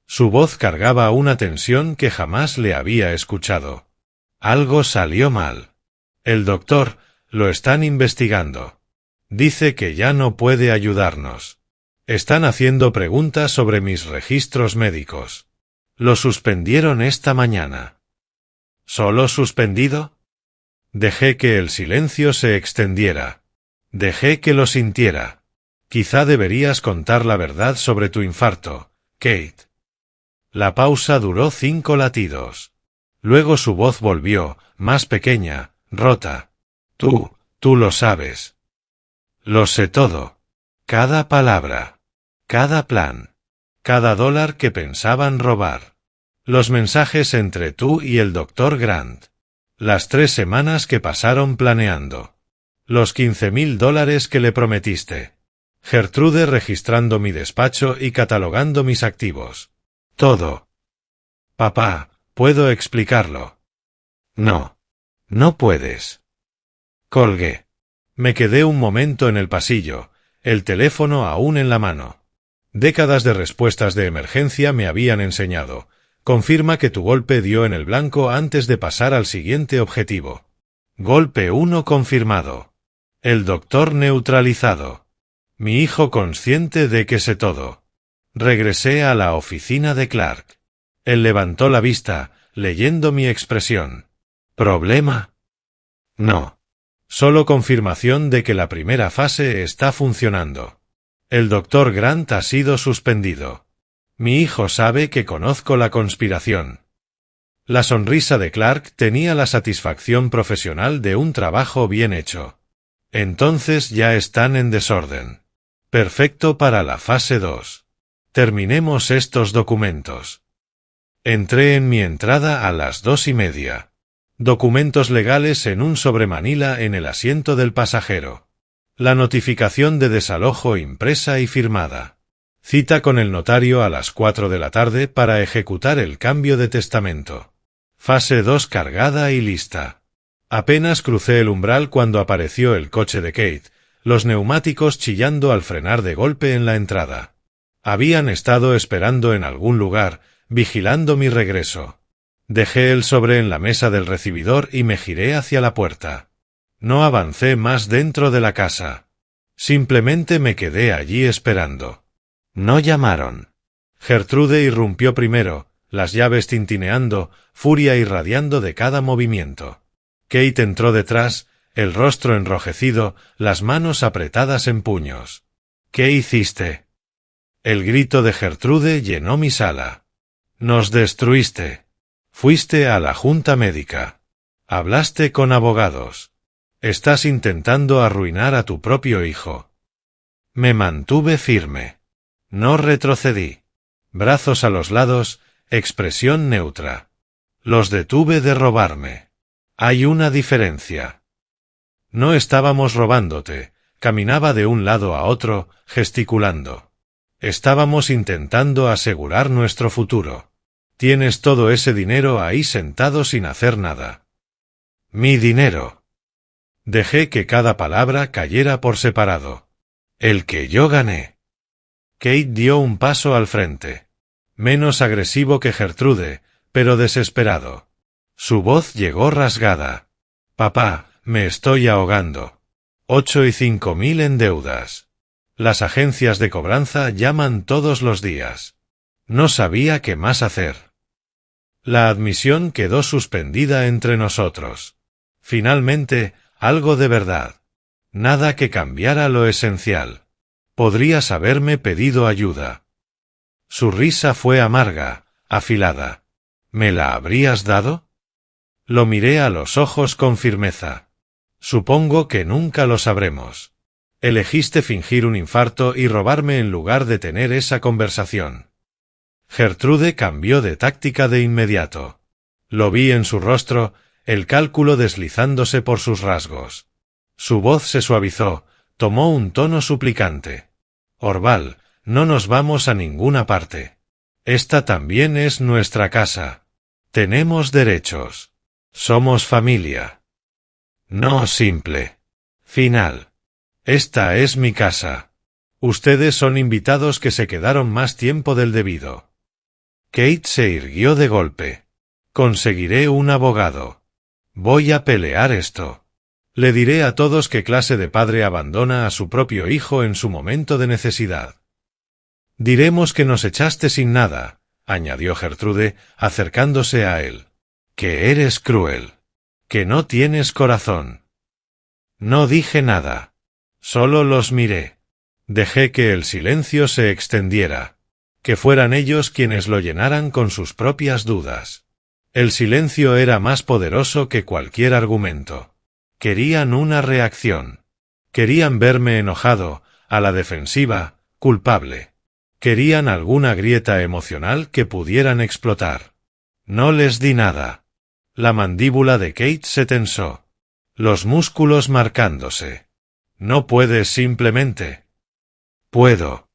Su voz cargaba una tensión que jamás le había escuchado. Algo salió mal. El doctor, lo están investigando. Dice que ya no puede ayudarnos. Están haciendo preguntas sobre mis registros médicos. Lo suspendieron esta mañana. ¿Solo suspendido? Dejé que el silencio se extendiera. Dejé que lo sintiera. Quizá deberías contar la verdad sobre tu infarto, Kate. La pausa duró 5 latidos. Luego su voz volvió, más pequeña, rota. Tú lo sabes. Lo sé todo. Cada palabra. Cada plan. Cada dólar que pensaban robar. Los mensajes entre tú y el Dr. Grant. Las 3 semanas que pasaron planeando. Los $15,000 que le prometiste. Gertrude registrando mi despacho y catalogando mis activos. Todo. Papá, ¿puedo explicarlo? No. No puedes. Colgué. Me quedé un momento en el pasillo, el teléfono aún en la mano. Décadas de respuestas de emergencia me habían enseñado. Confirma que tu golpe dio en el blanco antes de pasar al siguiente objetivo. Golpe 1 confirmado. El doctor neutralizado. Mi hijo consciente de que sé todo. Regresé a la oficina de Clark. Él levantó la vista, leyendo mi expresión. ¿Problema? No. Solo confirmación de que la primera fase está funcionando. El Dr. Grant ha sido suspendido. Mi hijo sabe que conozco la conspiración. La sonrisa de Clark tenía la satisfacción profesional de un trabajo bien hecho. Entonces ya están en desorden. Perfecto para la fase 2. Terminemos estos documentos. Entré en mi entrada a las 2:30. Documentos legales en un sobremanila en el asiento del pasajero. La notificación de desalojo impresa y firmada. Cita con el notario a las 4 de la tarde para ejecutar el cambio de testamento. Fase 2 cargada y lista. Apenas crucé el umbral cuando apareció el coche de Kate, los neumáticos chillando al frenar de golpe en la entrada. Habían estado esperando en algún lugar, vigilando mi regreso. Dejé el sobre en la mesa del recibidor y me giré hacia la puerta. No avancé más dentro de la casa. Simplemente me quedé allí esperando. No llamaron. Gertrude irrumpió primero, las llaves tintineando, furia irradiando de cada movimiento. Kate entró detrás, el rostro enrojecido, las manos apretadas en puños. ¿Qué hiciste? El grito de Gertrude llenó mi sala. Nos destruiste. Fuiste a la junta médica. Hablaste con abogados. Estás intentando arruinar a tu propio hijo. Me mantuve firme. No retrocedí. Brazos a los lados, expresión neutra. Los detuve de robarme. Hay una diferencia. No estábamos robándote, caminaba de un lado a otro, gesticulando. Estábamos intentando asegurar nuestro futuro. Tienes todo ese dinero ahí sentado sin hacer nada. Mi dinero. Dejé que cada palabra cayera por separado. El que yo gané. Kate dio un paso al frente. Menos agresivo que Gertrude, pero desesperado. Su voz llegó rasgada. Papá, me estoy ahogando. 8 y 5.000 en deudas. Las agencias de cobranza llaman todos los días. No sabía qué más hacer. La admisión quedó suspendida entre nosotros. Finalmente, algo de verdad. Nada que cambiara lo esencial. Podrías haberme pedido ayuda. Su risa fue amarga, afilada. ¿Me la habrías dado? Lo miré a los ojos con firmeza. Supongo que nunca lo sabremos. Elegiste fingir un infarto y robarme en lugar de tener esa conversación. Gertrude cambió de táctica de inmediato. Lo vi en su rostro, el cálculo deslizándose por sus rasgos. Su voz se suavizó, tomó un tono suplicante. Orval, no nos vamos a ninguna parte. Esta también es nuestra casa. Tenemos derechos. Somos familia. No simple. Final. Esta es mi casa. Ustedes son invitados que se quedaron más tiempo del debido. Kate se irguió de golpe. Conseguiré un abogado. Voy a pelear esto. Le diré a todos qué clase de padre abandona a su propio hijo en su momento de necesidad. Diremos que nos echaste sin nada, añadió Gertrude, acercándose a él. Que eres cruel. Que no tienes corazón. No dije nada. Solo los miré. Dejé que el silencio se extendiera. Que fueran ellos quienes lo llenaran con sus propias dudas. El silencio era más poderoso que cualquier argumento. Querían una reacción. Querían verme enojado, a la defensiva, culpable. Querían alguna grieta emocional que pudieran explotar. No les di nada. La mandíbula de Kate se tensó. Los músculos marcándose. No puedes simplemente. Puedo.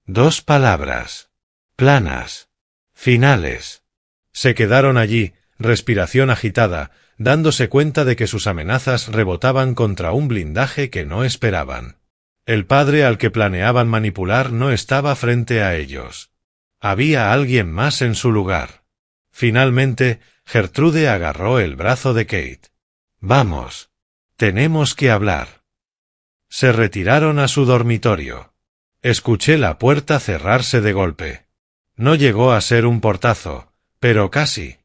2 palabras. Planas. Finales. Se quedaron allí, respiración agitada, dándose cuenta de que sus amenazas rebotaban contra un blindaje que no esperaban. El padre al que planeaban manipular no estaba frente a ellos. Había alguien más en su lugar. Finalmente, Gertrude agarró el brazo de Kate. Vamos. Tenemos que hablar. Se retiraron a su dormitorio. Escuché la puerta cerrarse de golpe. No llegó a ser un portazo, pero casi.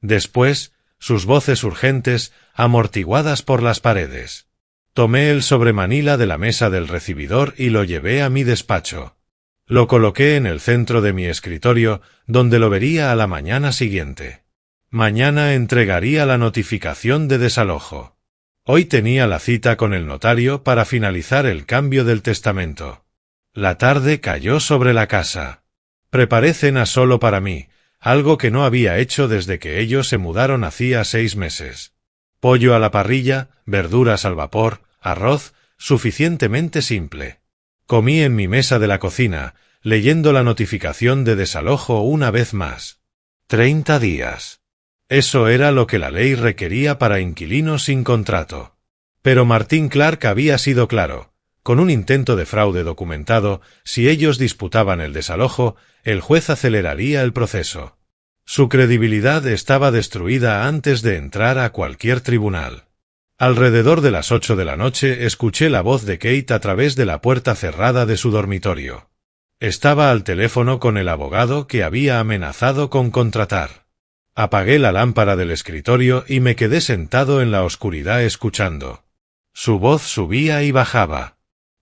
Después, sus voces urgentes, amortiguadas por las paredes. Tomé el sobremanila de la mesa del recibidor y lo llevé a mi despacho. Lo coloqué en el centro de mi escritorio, donde lo vería a la mañana siguiente. Mañana entregaría la notificación de desalojo. Hoy tenía la cita con el notario para finalizar el cambio del testamento. La tarde cayó sobre la casa. Preparé cena solo para mí, algo que no había hecho desde que ellos se mudaron hacía 6 meses. Pollo a la parrilla, verduras al vapor, arroz, suficientemente simple. Comí en mi mesa de la cocina, leyendo la notificación de desalojo una vez más. 30 días. Eso era lo que la ley requería para inquilinos sin contrato. Pero Martin Clark había sido claro. Con un intento de fraude documentado, si ellos disputaban el desalojo, el juez aceleraría el proceso. Su credibilidad estaba destruida antes de entrar a cualquier tribunal. Alrededor de las 8 de la noche escuché la voz de Kate a través de la puerta cerrada de su dormitorio. Estaba al teléfono con el abogado que había amenazado con contratar. Apagué la lámpara del escritorio y me quedé sentado en la oscuridad escuchando. Su voz subía y bajaba.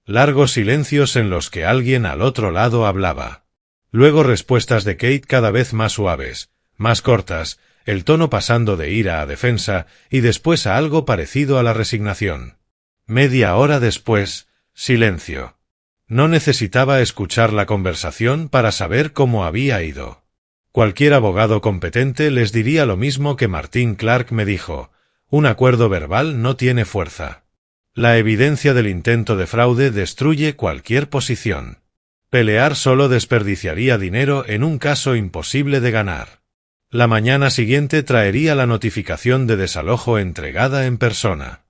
Largos silencios en los que alguien al otro lado hablaba. Luego respuestas de Kate cada vez más suaves, más cortas, el tono pasando de ira a defensa y después a algo parecido a la resignación. Media hora después, silencio. No necesitaba escuchar la conversación para saber cómo había ido. Cualquier abogado competente les diría lo mismo que Martin Clark me dijo: un acuerdo verbal no tiene fuerza. La evidencia del intento de fraude destruye cualquier posición. Pelear solo desperdiciaría dinero en un caso imposible de ganar. La mañana siguiente traería la notificación de desalojo entregada en persona.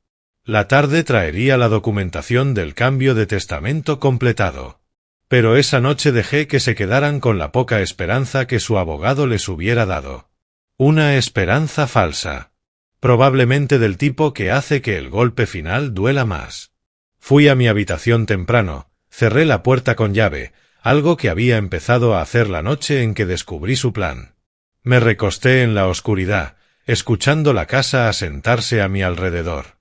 La tarde traería la documentación del cambio de testamento completado. Pero esa noche dejé que se quedaran con la poca esperanza que su abogado les hubiera dado. Una esperanza falsa. Probablemente del tipo que hace que el golpe final duela más. Fui a mi habitación temprano, cerré la puerta con llave, algo que había empezado a hacer la noche en que descubrí su plan. Me recosté en la oscuridad, escuchando la casa asentarse a mi alrededor.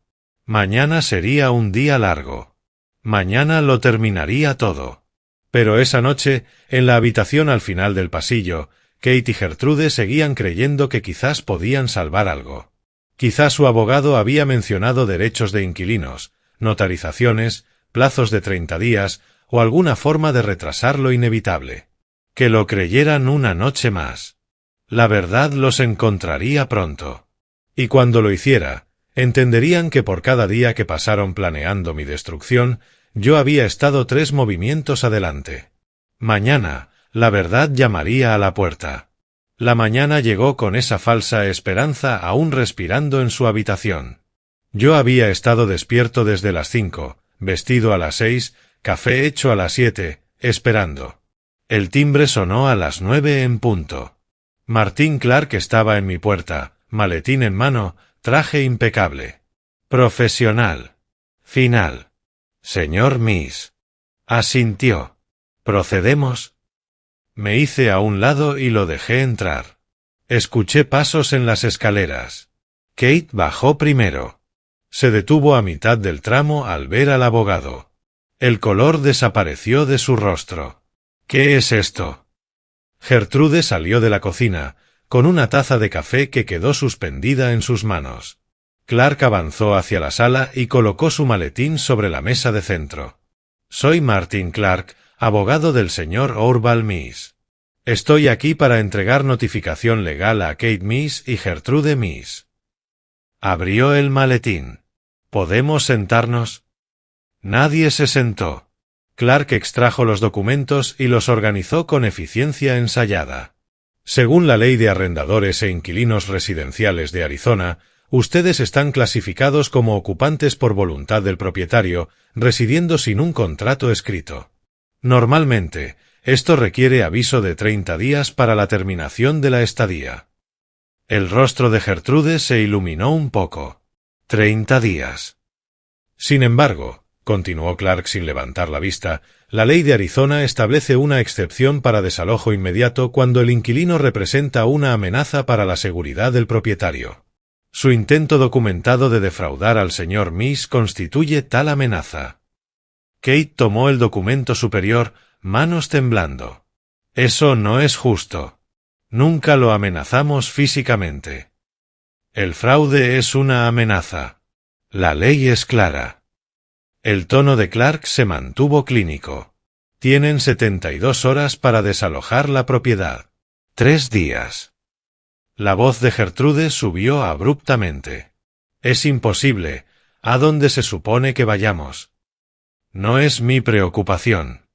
Mañana sería un día largo. Mañana lo terminaría todo. Pero esa noche, en la habitación al final del pasillo, Kate y Gertrude seguían creyendo que quizás podían salvar algo. Quizás su abogado había mencionado derechos de inquilinos, notarizaciones, plazos de 30 días o alguna forma de retrasar lo inevitable. Que lo creyeran una noche más. La verdad los encontraría pronto. Y cuando lo hiciera, entenderían que por cada día que pasaron planeando mi destrucción, yo había estado 3 movimientos adelante. Mañana, la verdad llamaría a la puerta. La mañana llegó con esa falsa esperanza aún respirando en su habitación. Yo había estado despierto desde las 5, vestido a las 6, café hecho a las 7, esperando. El timbre sonó a las 9 en punto. Martin Clark estaba en mi puerta, maletín en mano, traje impecable. Profesional. Final. Señor Miss. Asintió. ¿Procedemos? Me hice a un lado y lo dejé entrar. Escuché pasos en las escaleras. Kate bajó primero. Se detuvo a mitad del tramo al ver al abogado. El color desapareció de su rostro. ¿Qué es esto? Gertrude salió de la cocina, con una taza de café que quedó suspendida en sus manos. Clark avanzó hacia la sala y colocó su maletín sobre la mesa de centro. Soy Martin Clark, abogado del señor Orval Miss. Estoy aquí para entregar notificación legal a Kate Miss y Gertrude Miss. Abrió el maletín. ¿Podemos sentarnos? Nadie se sentó. Clark extrajo los documentos y los organizó con eficiencia ensayada. Según la Ley de Arrendadores e Inquilinos Residenciales de Arizona, ustedes están clasificados como ocupantes por voluntad del propietario, residiendo sin un contrato escrito. Normalmente, esto requiere aviso de 30 días para la terminación de la estadía. El rostro de Gertrude se iluminó un poco. 30 días. Sin embargo, continuó Clark sin levantar la vista, la ley de Arizona establece una excepción para desalojo inmediato cuando el inquilino representa una amenaza para la seguridad del propietario. Su intento documentado de defraudar al señor Miss constituye tal amenaza. Kate tomó el documento superior, manos temblando. Eso no es justo. Nunca lo amenazamos físicamente. El fraude es una amenaza. La ley es clara. El tono de Clark se mantuvo clínico. Tienen 72 horas para desalojar la propiedad. 3 días. La voz de Gertrude subió abruptamente. Es imposible. ¿A dónde se supone que vayamos? No es mi preocupación.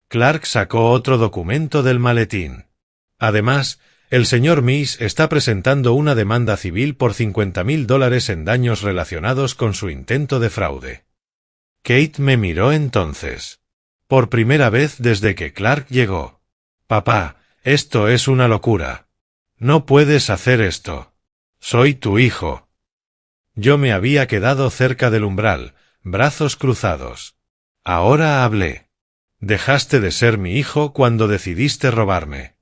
Clark sacó otro documento del maletín. Además, el señor Miss está presentando una demanda civil por $50.000 en daños relacionados con su intento de fraude. Kate me miró entonces. Por primera vez desde que Clark llegó. Papá, esto es una locura. No puedes hacer esto. Soy tu hijo. Yo me había quedado cerca del umbral, brazos cruzados. Ahora hablé. Dejaste de ser mi hijo cuando decidiste robarme.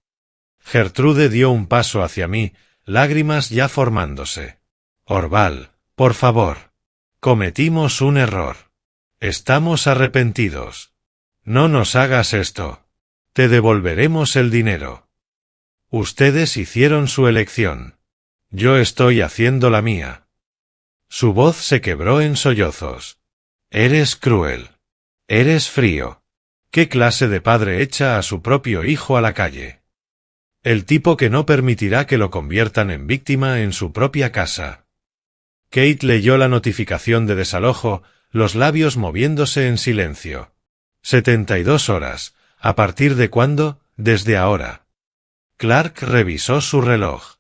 Gertrude dio un paso hacia mí, lágrimas ya formándose. Orval, por favor. Cometimos un error. Estamos arrepentidos. No nos hagas esto. Te devolveremos el dinero. Ustedes hicieron su elección. Yo estoy haciendo la mía. Su voz se quebró en sollozos. Eres cruel. Eres frío. ¿Qué clase de padre echa a su propio hijo a la calle? El tipo que no permitirá que lo conviertan en víctima en su propia casa. Kate leyó la notificación de desalojo, los labios moviéndose en silencio. 72 horas. ¿A partir de cuándo? Desde ahora. Clark revisó su reloj.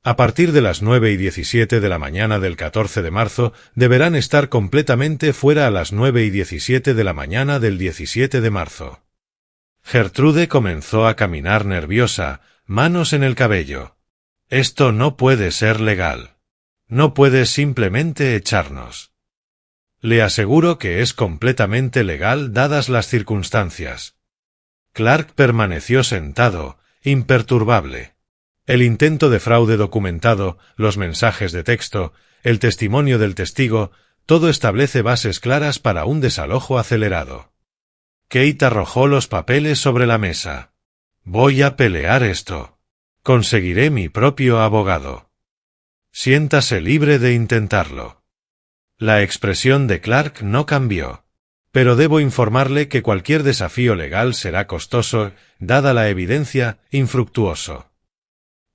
A partir de las 9:17 de la mañana del 14 de marzo, deberán estar completamente fuera a las 9:17 de la mañana del 17 de marzo. Gertrude comenzó a caminar nerviosa, manos en el cabello. Esto no puede ser legal. No puedes simplemente echarnos. Le aseguro que es completamente legal dadas las circunstancias. Clark permaneció sentado, imperturbable. El intento de fraude documentado, los mensajes de texto, el testimonio del testigo, todo establece bases claras para un desalojo acelerado. Kate arrojó los papeles sobre la mesa. Voy a pelear esto. Conseguiré mi propio abogado. Siéntase libre de intentarlo. La expresión de Clark no cambió. Pero debo informarle que cualquier desafío legal será costoso, dada la evidencia, infructuoso.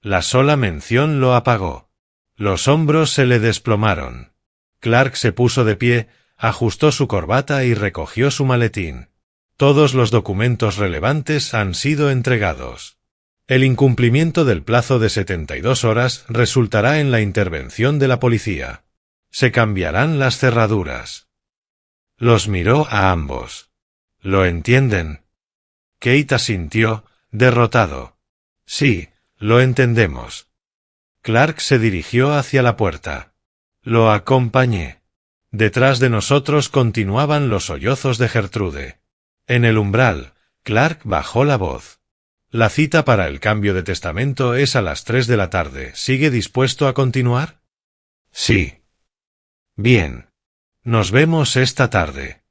La sola mención lo apagó. Los hombros se le desplomaron. Clark se puso de pie, ajustó su corbata y recogió su maletín. Todos los documentos relevantes han sido entregados. El incumplimiento del plazo de 72 horas resultará en la intervención de la policía. Se cambiarán las cerraduras. Los miró a ambos. ¿Lo entienden? Kate asintió, derrotado. Sí, lo entendemos. Clark se dirigió hacia la puerta. Lo acompañé. Detrás de nosotros continuaban los sollozos de Gertrude. En el umbral, Clark bajó la voz. La cita para el cambio de testamento es a las 3 de la tarde. ¿Sigue dispuesto a continuar? Sí. Bien. Nos vemos esta tarde.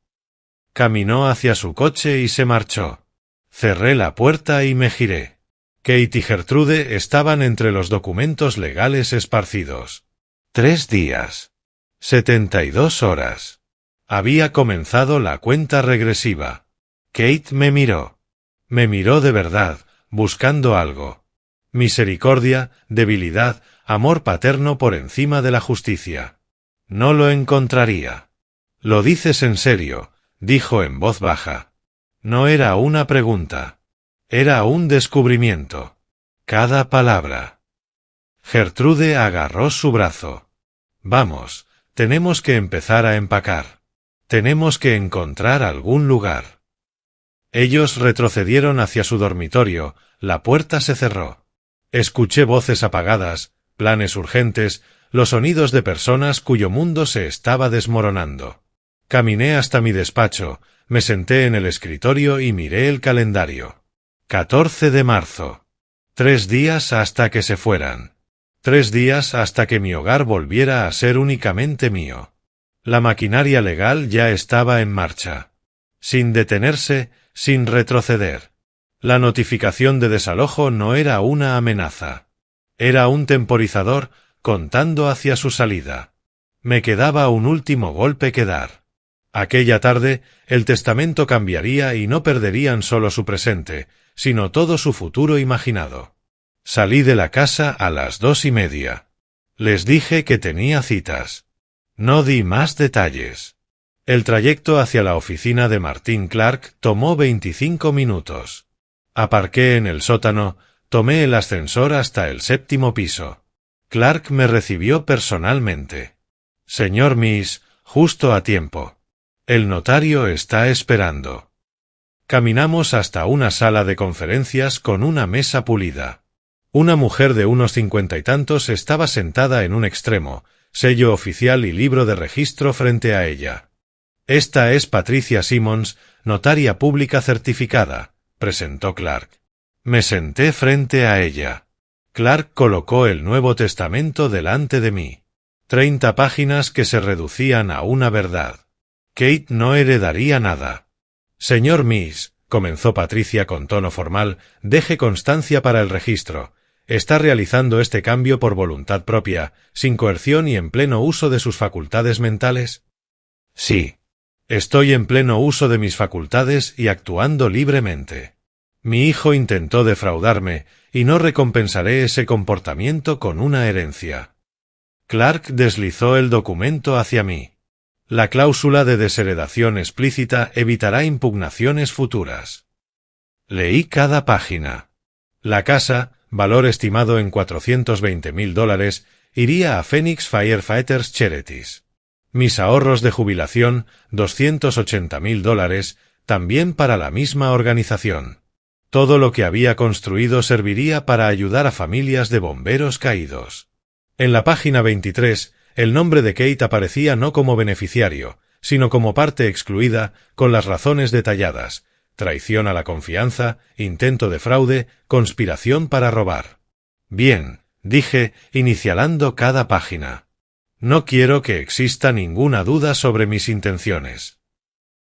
Caminó hacia su coche y se marchó. Cerré la puerta y me giré. Kate y Gertrude estaban entre los documentos legales esparcidos. 3 días. 72 horas. Había comenzado la cuenta regresiva. Kate me miró. Me miró de verdad, buscando algo. Misericordia, debilidad, amor paterno por encima de la justicia. No lo encontraría. «¿Lo dices en serio?», dijo en voz baja. No era una pregunta. Era un descubrimiento. Cada palabra. Gertrude agarró su brazo. «Vamos, tenemos que empezar a empacar. Tenemos que encontrar algún lugar». Ellos retrocedieron hacia su dormitorio, la puerta se cerró. Escuché voces apagadas, planes urgentes, los sonidos de personas cuyo mundo se estaba desmoronando. Caminé hasta mi despacho, me senté en el escritorio y miré el calendario. 14 de marzo. 3 días hasta que se fueran. 3 días hasta que mi hogar volviera a ser únicamente mío. La maquinaria legal ya estaba en marcha. Sin detenerse, sin retroceder. La notificación de desalojo no era una amenaza. Era un temporizador, contando hacia su salida. Me quedaba un último golpe que dar. Aquella tarde, el testamento cambiaría y no perderían solo su presente, sino todo su futuro imaginado. Salí de la casa a las 2:30. Les dije que tenía citas. No di más detalles. El trayecto hacia la oficina de Martin Clark tomó 25 minutos. Aparqué en el sótano, Tomé el ascensor hasta el 7º piso. Clark me recibió personalmente. Señor Miss, justo a tiempo. El notario está esperando. Caminamos hasta una sala de conferencias con una mesa pulida. Una mujer de unos 50 y tantos estaba sentada en un extremo, sello oficial y libro de registro frente a ella. Esta es Patricia Simmons, notaria pública certificada, presentó Clark. Me senté frente a ella. Clark colocó el Nuevo Testamento delante de mí. 30 páginas que se reducían a una verdad. Kate no heredaría nada. Señor Miss, comenzó Patricia con tono formal, deje constancia para el registro. Está realizando este cambio por voluntad propia, sin coerción y en pleno uso de sus facultades mentales. Sí. Estoy en pleno uso de mis facultades y actuando libremente. Mi hijo intentó defraudarme, y no recompensaré ese comportamiento con una herencia. Clark deslizó el documento hacia mí. La cláusula de desheredación explícita evitará impugnaciones futuras. Leí cada página. La casa, valor estimado en $420,000, iría a Phoenix Firefighters Charities. Mis ahorros de jubilación, $280,000, también para la misma organización. Todo lo que había construido serviría para ayudar a familias de bomberos caídos. En la página 23, el nombre de Kate aparecía no como beneficiario, sino como parte excluida, con las razones detalladas: traición a la confianza, intento de fraude, conspiración para robar. Bien, dije, inicialando cada página. No quiero que exista ninguna duda sobre mis intenciones.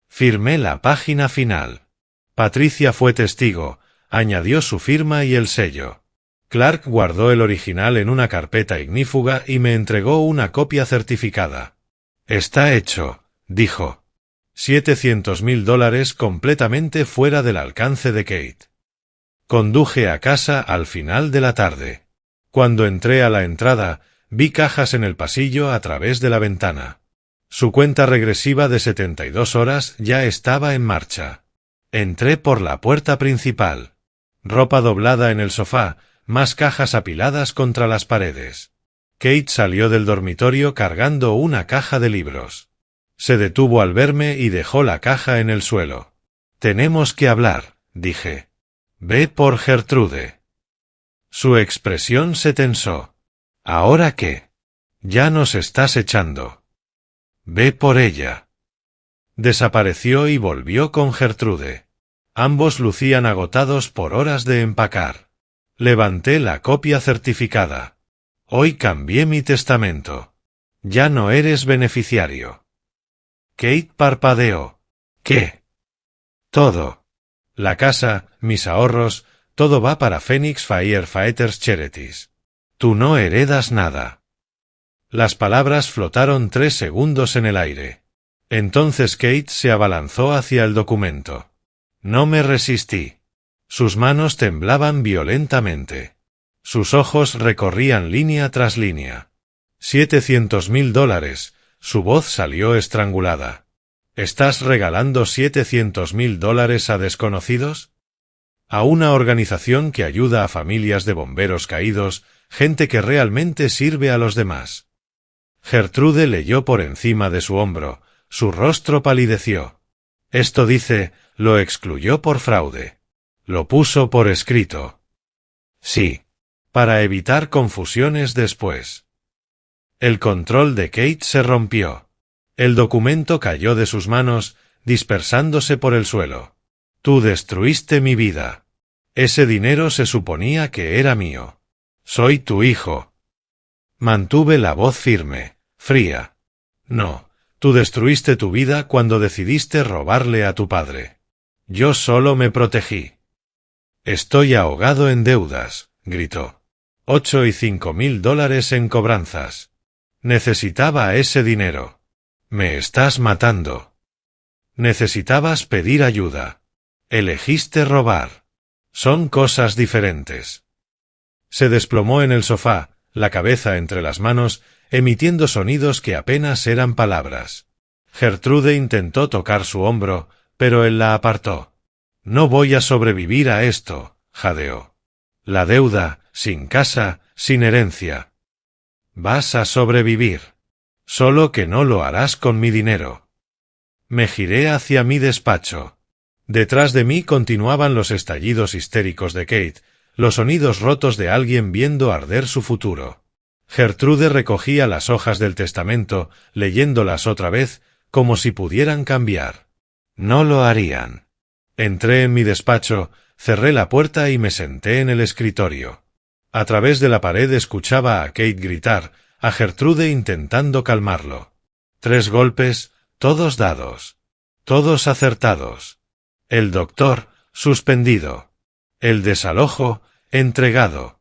Firmé la página final. Patricia fue testigo, añadió su firma y el sello. Clark guardó el original en una carpeta ignífuga y me entregó una copia certificada. Está hecho, dijo. $700,000 completamente fuera del alcance de Kate. Conduje a casa al final de la tarde. Cuando entré a la entrada, vi cajas en el pasillo a través de la ventana. Su cuenta regresiva de 72 horas ya estaba en marcha. Entré por la puerta principal. Ropa doblada en el sofá, más cajas apiladas contra las paredes. Kate salió del dormitorio cargando una caja de libros. Se detuvo al verme y dejó la caja en el suelo. Tenemos que hablar, dije. Ve por Gertrude. Su expresión se tensó. ¿Ahora qué? Ya nos estás echando. Ve por ella. Desapareció y volvió con Gertrude. Ambos lucían agotados por horas de empacar. Levanté la copia certificada. Hoy cambié mi testamento. Ya no eres beneficiario. Kate parpadeó. ¿Qué? Todo. La casa, mis ahorros, todo va para Phoenix Firefighters Charities. Tú no heredas nada. Las palabras flotaron 3 segundos en el aire. Entonces Kate se abalanzó hacia el documento. No me resistí. Sus manos temblaban violentamente. Sus ojos recorrían línea tras línea. $700,000. Su voz salió estrangulada. ¿Estás regalando $700,000 a desconocidos? A una organización que ayuda a familias de bomberos caídos, gente que realmente sirve a los demás. Gertrude leyó por encima de su hombro, su rostro palideció. Esto dice, lo excluyó por fraude. Lo puso por escrito. Sí. Para evitar confusiones después. El control de Kate se rompió. El documento cayó de sus manos, dispersándose por el suelo. Tú destruiste mi vida. Ese dinero se suponía que era mío. Soy tu hijo. Mantuve la voz firme, fría. No, tú destruiste tu vida cuando decidiste robarle a tu padre. Yo solo me protegí. Estoy ahogado en deudas, gritó. $8,000 y $5,000 en cobranzas. Necesitaba ese dinero. Me estás matando. Necesitabas pedir ayuda. Elegiste robar. Son cosas diferentes. Se desplomó en el sofá, la cabeza entre las manos, emitiendo sonidos que apenas eran palabras. Gertrude intentó tocar su hombro, pero él la apartó. No voy a sobrevivir a esto, jadeó. La deuda, sin casa, sin herencia. Vas a sobrevivir. Solo que no lo harás con mi dinero. Me giré hacia mi despacho. Detrás de mí continuaban los estallidos histéricos de Kate, los sonidos rotos de alguien viendo arder su futuro. Gertrude recogía las hojas del testamento, leyéndolas otra vez, como si pudieran cambiar. No lo harían. Entré en mi despacho, cerré la puerta y me senté en el escritorio. A través de la pared escuchaba a Kate gritar, a Gertrude intentando calmarlo. 3 golpes, todos dados. Todos acertados. El doctor, suspendido. El desalojo, entregado.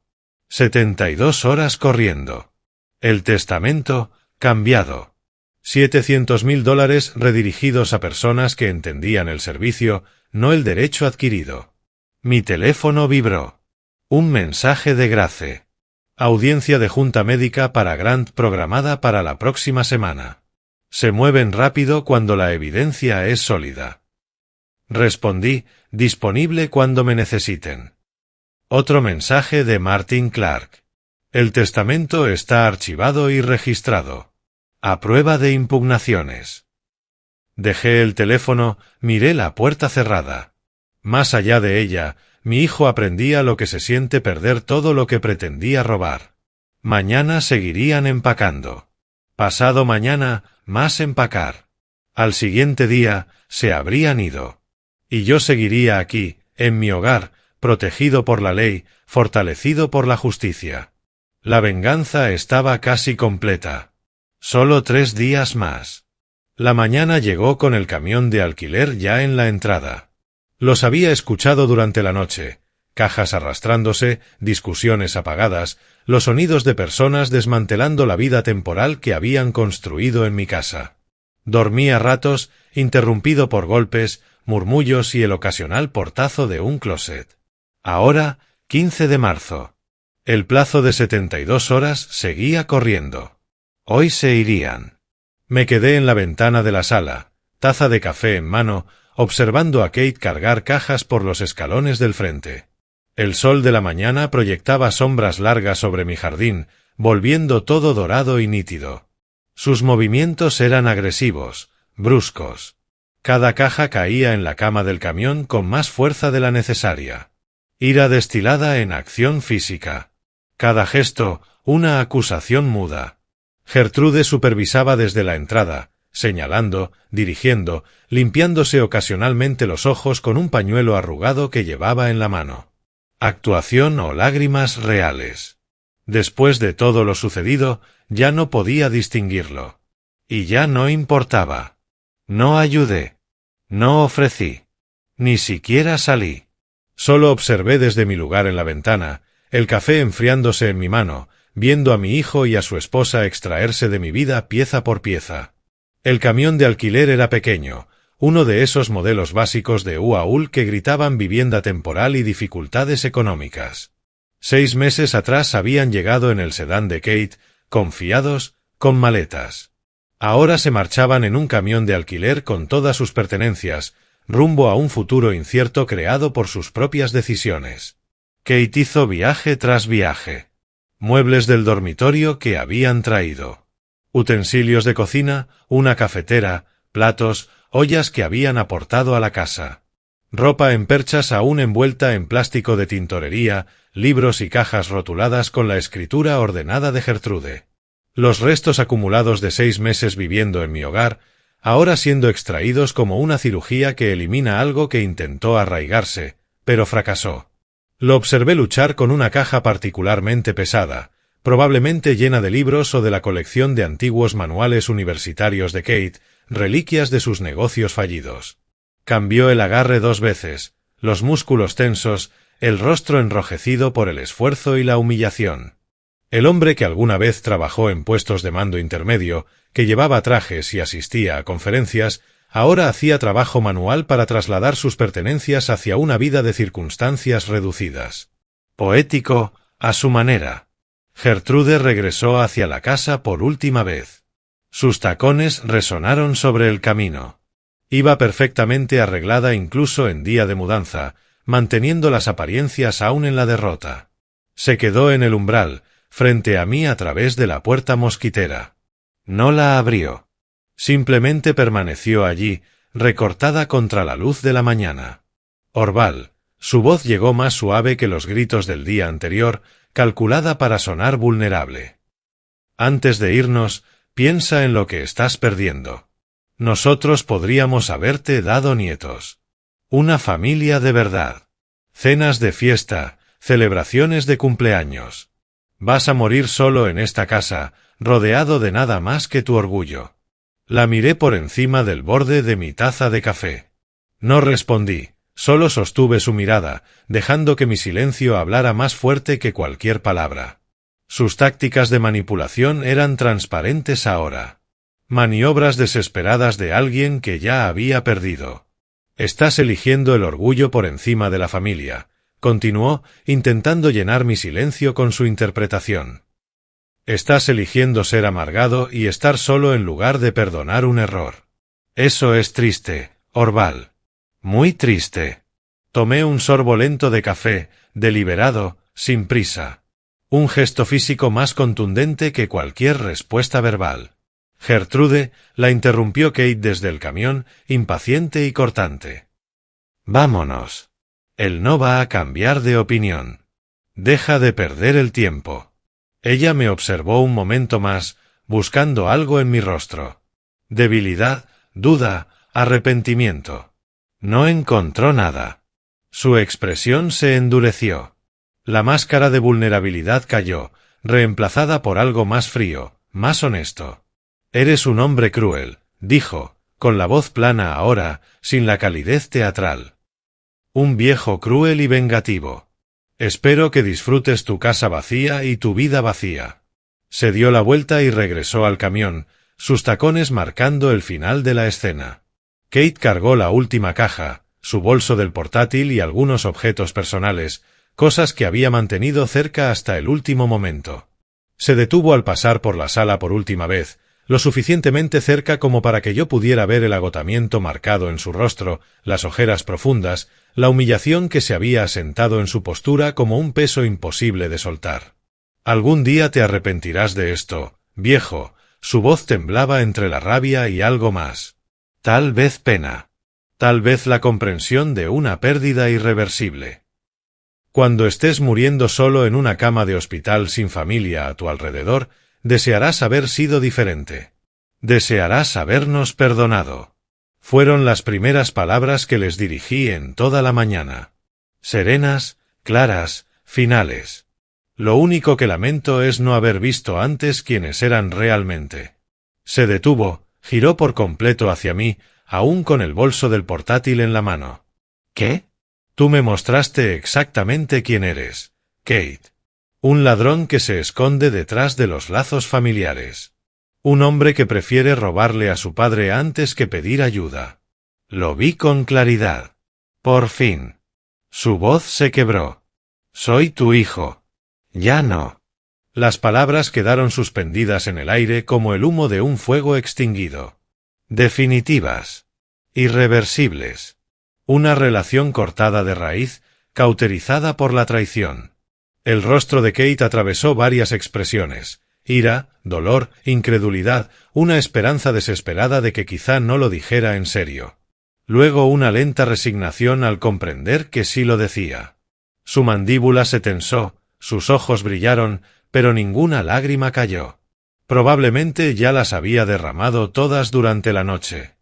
72 horas corriendo. El testamento, cambiado. $700.000 redirigidos a personas que entendían el servicio, no el derecho adquirido. Mi teléfono vibró. Un mensaje de Grace. Audiencia de junta médica para Grant programada para la próxima semana. Se mueven rápido cuando la evidencia es sólida. Respondí, disponible cuando me necesiten. Otro mensaje de Martin Clark. El testamento está archivado y registrado. A prueba de impugnaciones. Dejé el teléfono, miré la puerta cerrada. Más allá de ella, mi hijo aprendía lo que se siente perder todo lo que pretendía robar. Mañana seguirían empacando. Pasado mañana, más empacar. Al siguiente día, se habrían ido. Y yo seguiría aquí, en mi hogar, protegido por la ley, fortalecido por la justicia. La venganza estaba casi completa. Solo 3 días más. La mañana llegó con el camión de alquiler ya en la entrada. Los había escuchado durante la noche, cajas arrastrándose, discusiones apagadas, los sonidos de personas desmantelando la vida temporal que habían construido en mi casa. Dormí a ratos, interrumpido por golpes, murmullos y el ocasional portazo de un closet. Ahora, 15 de marzo. El plazo de 72 horas seguía corriendo. Hoy se irían. Me quedé en la ventana de la sala, taza de café en mano, observando a Kate cargar cajas por los escalones del frente. El sol de la mañana proyectaba sombras largas sobre mi jardín, volviendo todo dorado y nítido. Sus movimientos eran agresivos, bruscos. Cada caja caía en la cama del camión con más fuerza de la necesaria. Ira destilada en acción física. Cada gesto, una acusación muda. Gertrude supervisaba desde la entrada, señalando, dirigiendo, limpiándose ocasionalmente los ojos con un pañuelo arrugado que llevaba en la mano. Actuación o lágrimas reales. Después de todo lo sucedido, ya no podía distinguirlo. Y ya no importaba. No ayudé. No ofrecí. Ni siquiera salí. Solo observé desde mi lugar en la ventana, el café enfriándose en mi mano, viendo a mi hijo y a su esposa extraerse de mi vida pieza por pieza. El camión de alquiler era pequeño, uno de esos modelos básicos de UAUL que gritaban vivienda temporal y dificultades económicas. 6 meses atrás habían llegado en el sedán de Kate, confiados, con maletas. Ahora se marchaban en un camión de alquiler con todas sus pertenencias, rumbo a un futuro incierto creado por sus propias decisiones. Kate hizo viaje tras viaje. Muebles del dormitorio que habían traído. Utensilios de cocina, una cafetera, platos, ollas que habían aportado a la casa. Ropa en perchas aún envuelta en plástico de tintorería, libros y cajas rotuladas con la escritura ordenada de Gertrude. Los restos acumulados de 6 meses viviendo en mi hogar, ahora siendo extraídos como una cirugía que elimina algo que intentó arraigarse, pero fracasó. Lo observé luchar con una caja particularmente pesada, probablemente llena de libros o de la colección de antiguos manuales universitarios de Kate, reliquias de sus negocios fallidos. Cambió el agarre 2 veces, los músculos tensos, el rostro enrojecido por el esfuerzo y la humillación. El hombre que alguna vez trabajó en puestos de mando intermedio, que llevaba trajes y asistía a conferencias, ahora hacía trabajo manual para trasladar sus pertenencias hacia una vida de circunstancias reducidas. Poético, a su manera. Gertrude regresó hacia la casa por última vez. Sus tacones resonaron sobre el camino. Iba perfectamente arreglada incluso en día de mudanza, manteniendo las apariencias aún en la derrota. Se quedó en el umbral, frente a mí a través de la puerta mosquitera. No la abrió. Simplemente permaneció allí, recortada contra la luz de la mañana. Orval. Su voz llegó más suave que los gritos del día anterior, calculada para sonar vulnerable. Antes de irnos, piensa en lo que estás perdiendo. Nosotros podríamos haberte dado nietos. Una familia de verdad. Cenas de fiesta, celebraciones de cumpleaños. Vas a morir solo en esta casa, rodeado de nada más que tu orgullo. La miré por encima del borde de mi taza de café. No respondí, solo sostuve su mirada, dejando que mi silencio hablara más fuerte que cualquier palabra. Sus tácticas de manipulación eran transparentes ahora. Maniobras desesperadas de alguien que ya había perdido. Estás eligiendo el orgullo por encima de la familia, continuó, intentando llenar mi silencio con su interpretación. Estás eligiendo ser amargado y estar solo en lugar de perdonar un error. Eso es triste, Orval. Muy triste. Tomé un sorbo lento de café, deliberado, sin prisa. Un gesto físico más contundente que cualquier respuesta verbal. Gertrude, la interrumpió Kate desde el camión, impaciente y cortante. Vámonos. Él no va a cambiar de opinión. Deja de perder el tiempo. Ella me observó un momento más, buscando algo en mi rostro. Debilidad, duda, arrepentimiento. No encontró nada. Su expresión se endureció. La máscara de vulnerabilidad cayó, reemplazada por algo más frío, más honesto. Eres un hombre cruel, dijo, con la voz plana ahora, sin la calidez teatral. Un viejo cruel y vengativo. Espero que disfrutes tu casa vacía y tu vida vacía. Se dio la vuelta y regresó al camión, sus tacones marcando el final de la escena. Kate cargó la última caja, su bolso del portátil y algunos objetos personales, cosas que había mantenido cerca hasta el último momento. Se detuvo al pasar por la sala por última vez, lo suficientemente cerca como para que yo pudiera ver el agotamiento marcado en su rostro, las ojeras profundas, la humillación que se había asentado en su postura como un peso imposible de soltar. Algún día te arrepentirás de esto, viejo. Su voz temblaba entre la rabia y algo más. Tal vez pena. Tal vez la comprensión de una pérdida irreversible. Cuando estés muriendo solo en una cama de hospital sin familia a tu alrededor, desearás haber sido diferente. Desearás habernos perdonado. Fueron las primeras palabras que les dirigí en toda la mañana. Serenas, claras, finales. Lo único que lamento es no haber visto antes quiénes eran realmente. Se detuvo, giró por completo hacia mí, aún con el bolso del portátil en la mano. ¿Qué? Tú me mostraste exactamente quién eres, Kate. Un ladrón que se esconde detrás de los lazos familiares. Un hombre que prefiere robarle a su padre antes que pedir ayuda. Lo vi con claridad. Por fin. Su voz se quebró. Soy tu hijo. Ya no. Las palabras quedaron suspendidas en el aire como el humo de un fuego extinguido. Definitivas. Irreversibles. Una relación cortada de raíz, cauterizada por la traición. El rostro de Kate atravesó varias expresiones. Ira, dolor, incredulidad, una esperanza desesperada de que quizá no lo dijera en serio. Luego una lenta resignación al comprender que sí lo decía. Su mandíbula se tensó, sus ojos brillaron, pero ninguna lágrima cayó. Probablemente ya las había derramado todas durante la noche.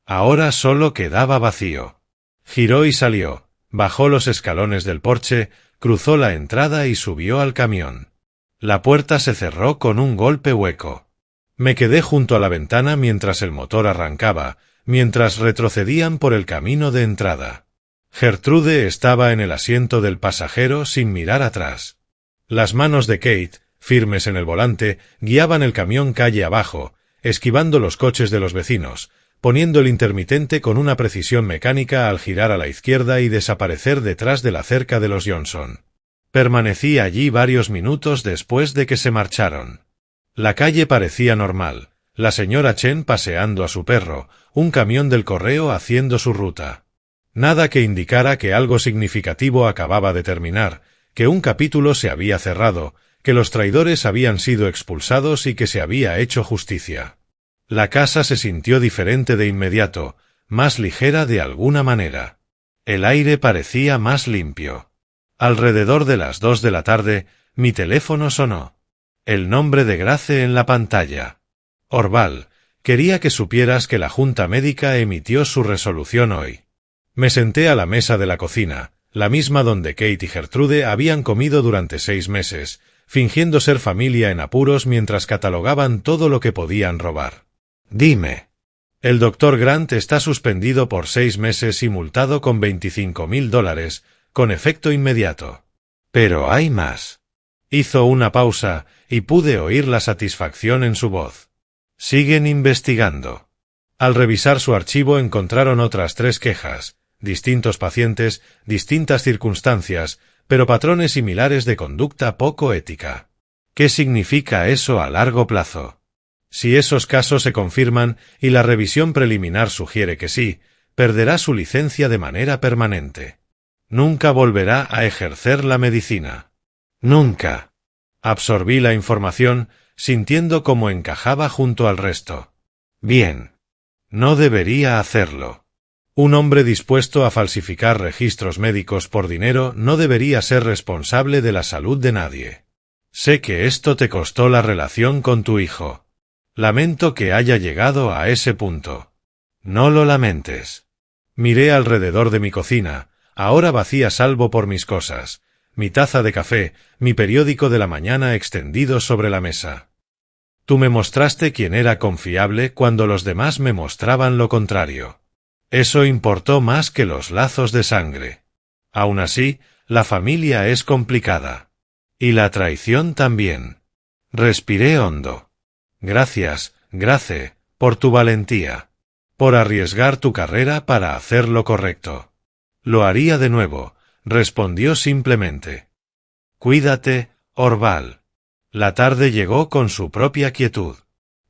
Ahora solo quedaba vacío. Giró y salió, bajó los escalones del porche, cruzó la entrada y subió al camión. La puerta se cerró con un golpe hueco. Me quedé junto a la ventana mientras el motor arrancaba, mientras retrocedían por el camino de entrada. Gertrude estaba en el asiento del pasajero sin mirar atrás. Las manos de Kate, firmes en el volante, guiaban el camión calle abajo, esquivando los coches de los vecinos, poniendo el intermitente con una precisión mecánica al girar a la izquierda y desaparecer detrás de la cerca de los Johnson. Permanecí allí varios minutos después de que se marcharon. La calle parecía normal, la señora Chen paseando a su perro, un camión del correo haciendo su ruta. Nada que indicara que algo significativo acababa de terminar, que un capítulo se había cerrado, que los traidores habían sido expulsados y que se había hecho justicia. La casa se sintió diferente de inmediato, más ligera de alguna manera. El aire parecía más limpio. Alrededor de las 2 de la tarde, mi teléfono sonó. El nombre de Grace en la pantalla. Orval, quería que supieras que la Junta Médica emitió su resolución hoy. Me senté a la mesa de la cocina, la misma donde Kate y Gertrude habían comido durante 6 meses, fingiendo ser familia en apuros mientras catalogaban todo lo que podían robar. Dime. El Dr. Grant está suspendido por 6 meses y multado con $25,000, con efecto inmediato. Pero hay más. Hizo una pausa, y pude oír la satisfacción en su voz. Siguen investigando. Al revisar su archivo encontraron otras 3 quejas, distintos pacientes, distintas circunstancias, pero patrones similares de conducta poco ética. ¿Qué significa eso a largo plazo? Si esos casos se confirman y la revisión preliminar sugiere que sí, perderá su licencia de manera permanente. Nunca volverá a ejercer la medicina. Nunca. Absorbí la información, sintiendo cómo encajaba junto al resto. Bien. No debería hacerlo. Un hombre dispuesto a falsificar registros médicos por dinero no debería ser responsable de la salud de nadie. Sé que esto te costó la relación con tu hijo. Lamento que haya llegado a ese punto. No lo lamentes. Miré alrededor de mi cocina, ahora vacía salvo por mis cosas, mi taza de café, mi periódico de la mañana extendido sobre la mesa. Tú me mostraste quién era confiable cuando los demás me mostraban lo contrario. Eso importó más que los lazos de sangre. Aún así, la familia es complicada. Y la traición también. Respiré hondo. Gracias, Grace, por tu valentía. Por arriesgar tu carrera para hacer lo correcto. Lo haría de nuevo, respondió simplemente. Cuídate, Orval. La tarde llegó con su propia quietud.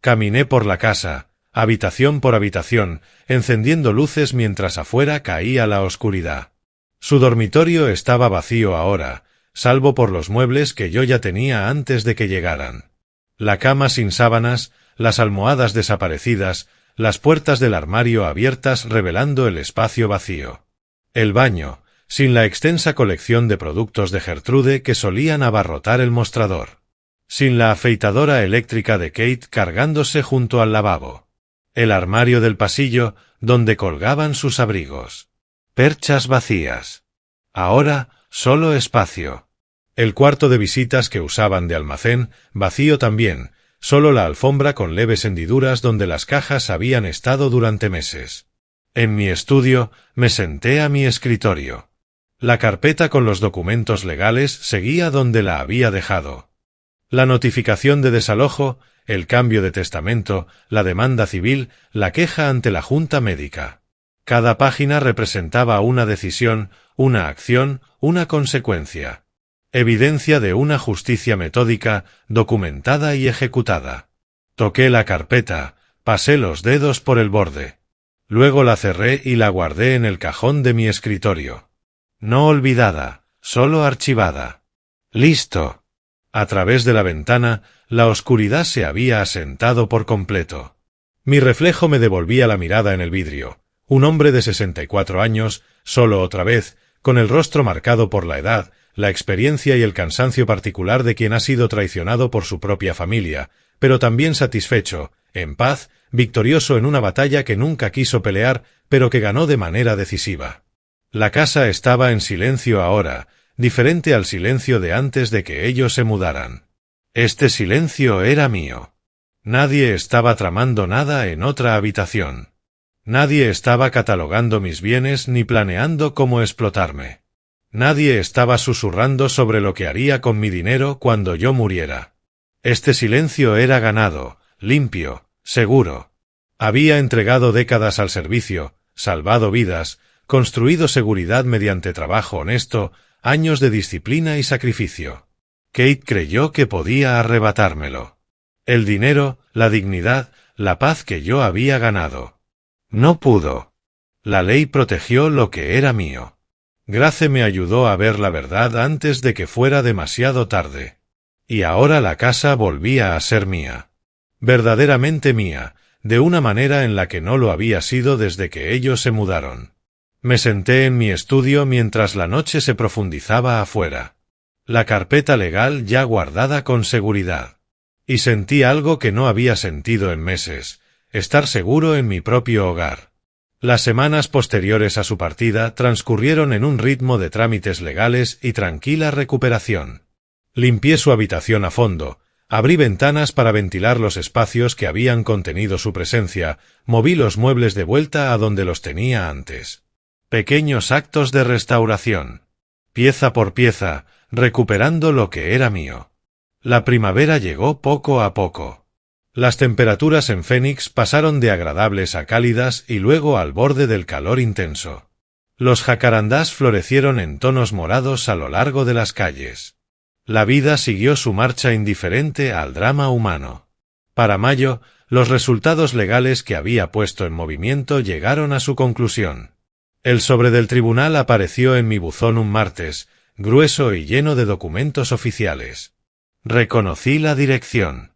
Caminé por la casa, habitación por habitación, encendiendo luces mientras afuera caía la oscuridad. Su dormitorio estaba vacío ahora, salvo por los muebles que yo ya tenía antes de que llegaran. La cama sin sábanas, las almohadas desaparecidas, las puertas del armario abiertas revelando el espacio vacío. El baño, sin la extensa colección de productos de Gertrude que solían abarrotar el mostrador. Sin la afeitadora eléctrica de Kate cargándose junto al lavabo. El armario del pasillo, donde colgaban sus abrigos. Perchas vacías. Ahora, solo espacio. El cuarto de visitas que usaban de almacén, vacío también, solo la alfombra con leves hendiduras donde las cajas habían estado durante meses. En mi estudio, me senté a mi escritorio. La carpeta con los documentos legales seguía donde la había dejado. La notificación de desalojo, el cambio de testamento, la demanda civil, la queja ante la Junta Médica. Cada página representaba una decisión, una acción, una consecuencia. Evidencia de una justicia metódica, documentada y ejecutada. Toqué la carpeta, pasé los dedos por el borde. Luego la cerré y la guardé en el cajón de mi escritorio. No olvidada, solo archivada. Listo. A través de la ventana, la oscuridad se había asentado por completo. Mi reflejo me devolvía la mirada en el vidrio. Un hombre de 64 años, solo otra vez, con el rostro marcado por la edad, la experiencia y el cansancio particular de quien ha sido traicionado por su propia familia, pero también satisfecho, en paz, victorioso en una batalla que nunca quiso pelear, pero que ganó de manera decisiva. La casa estaba en silencio ahora, diferente al silencio de antes de que ellos se mudaran. Este silencio era mío. Nadie estaba tramando nada en otra habitación. Nadie estaba catalogando mis bienes ni planeando cómo explotarme. Nadie estaba susurrando sobre lo que haría con mi dinero cuando yo muriera. Este silencio era ganado, limpio, seguro. Había entregado décadas al servicio, salvado vidas, construido seguridad mediante trabajo honesto, años de disciplina y sacrificio. Kate creyó que podía arrebatármelo. El dinero, la dignidad, la paz que yo había ganado. No pudo. La ley protegió lo que era mío. Grace me ayudó a ver la verdad antes de que fuera demasiado tarde. Y ahora la casa volvía a ser mía. Verdaderamente mía, de una manera en la que no lo había sido desde que ellos se mudaron. Me senté en mi estudio mientras la noche se profundizaba afuera. La carpeta legal ya guardada con seguridad. Y sentí algo que no había sentido en meses, estar seguro en mi propio hogar. Las semanas posteriores a su partida transcurrieron en un ritmo de trámites legales y tranquila recuperación. Limpié su habitación a fondo, abrí ventanas para ventilar los espacios que habían contenido su presencia, moví los muebles de vuelta a donde los tenía antes. Pequeños actos de restauración. Pieza por pieza, recuperando lo que era mío. La primavera llegó poco a poco. Las temperaturas en Phoenix pasaron de agradables a cálidas y luego al borde del calor intenso. Los jacarandás florecieron en tonos morados a lo largo de las calles. La vida siguió su marcha indiferente al drama humano. Para mayo, los resultados legales que había puesto en movimiento llegaron a su conclusión. El sobre del tribunal apareció en mi buzón un martes, grueso y lleno de documentos oficiales. Reconocí la dirección.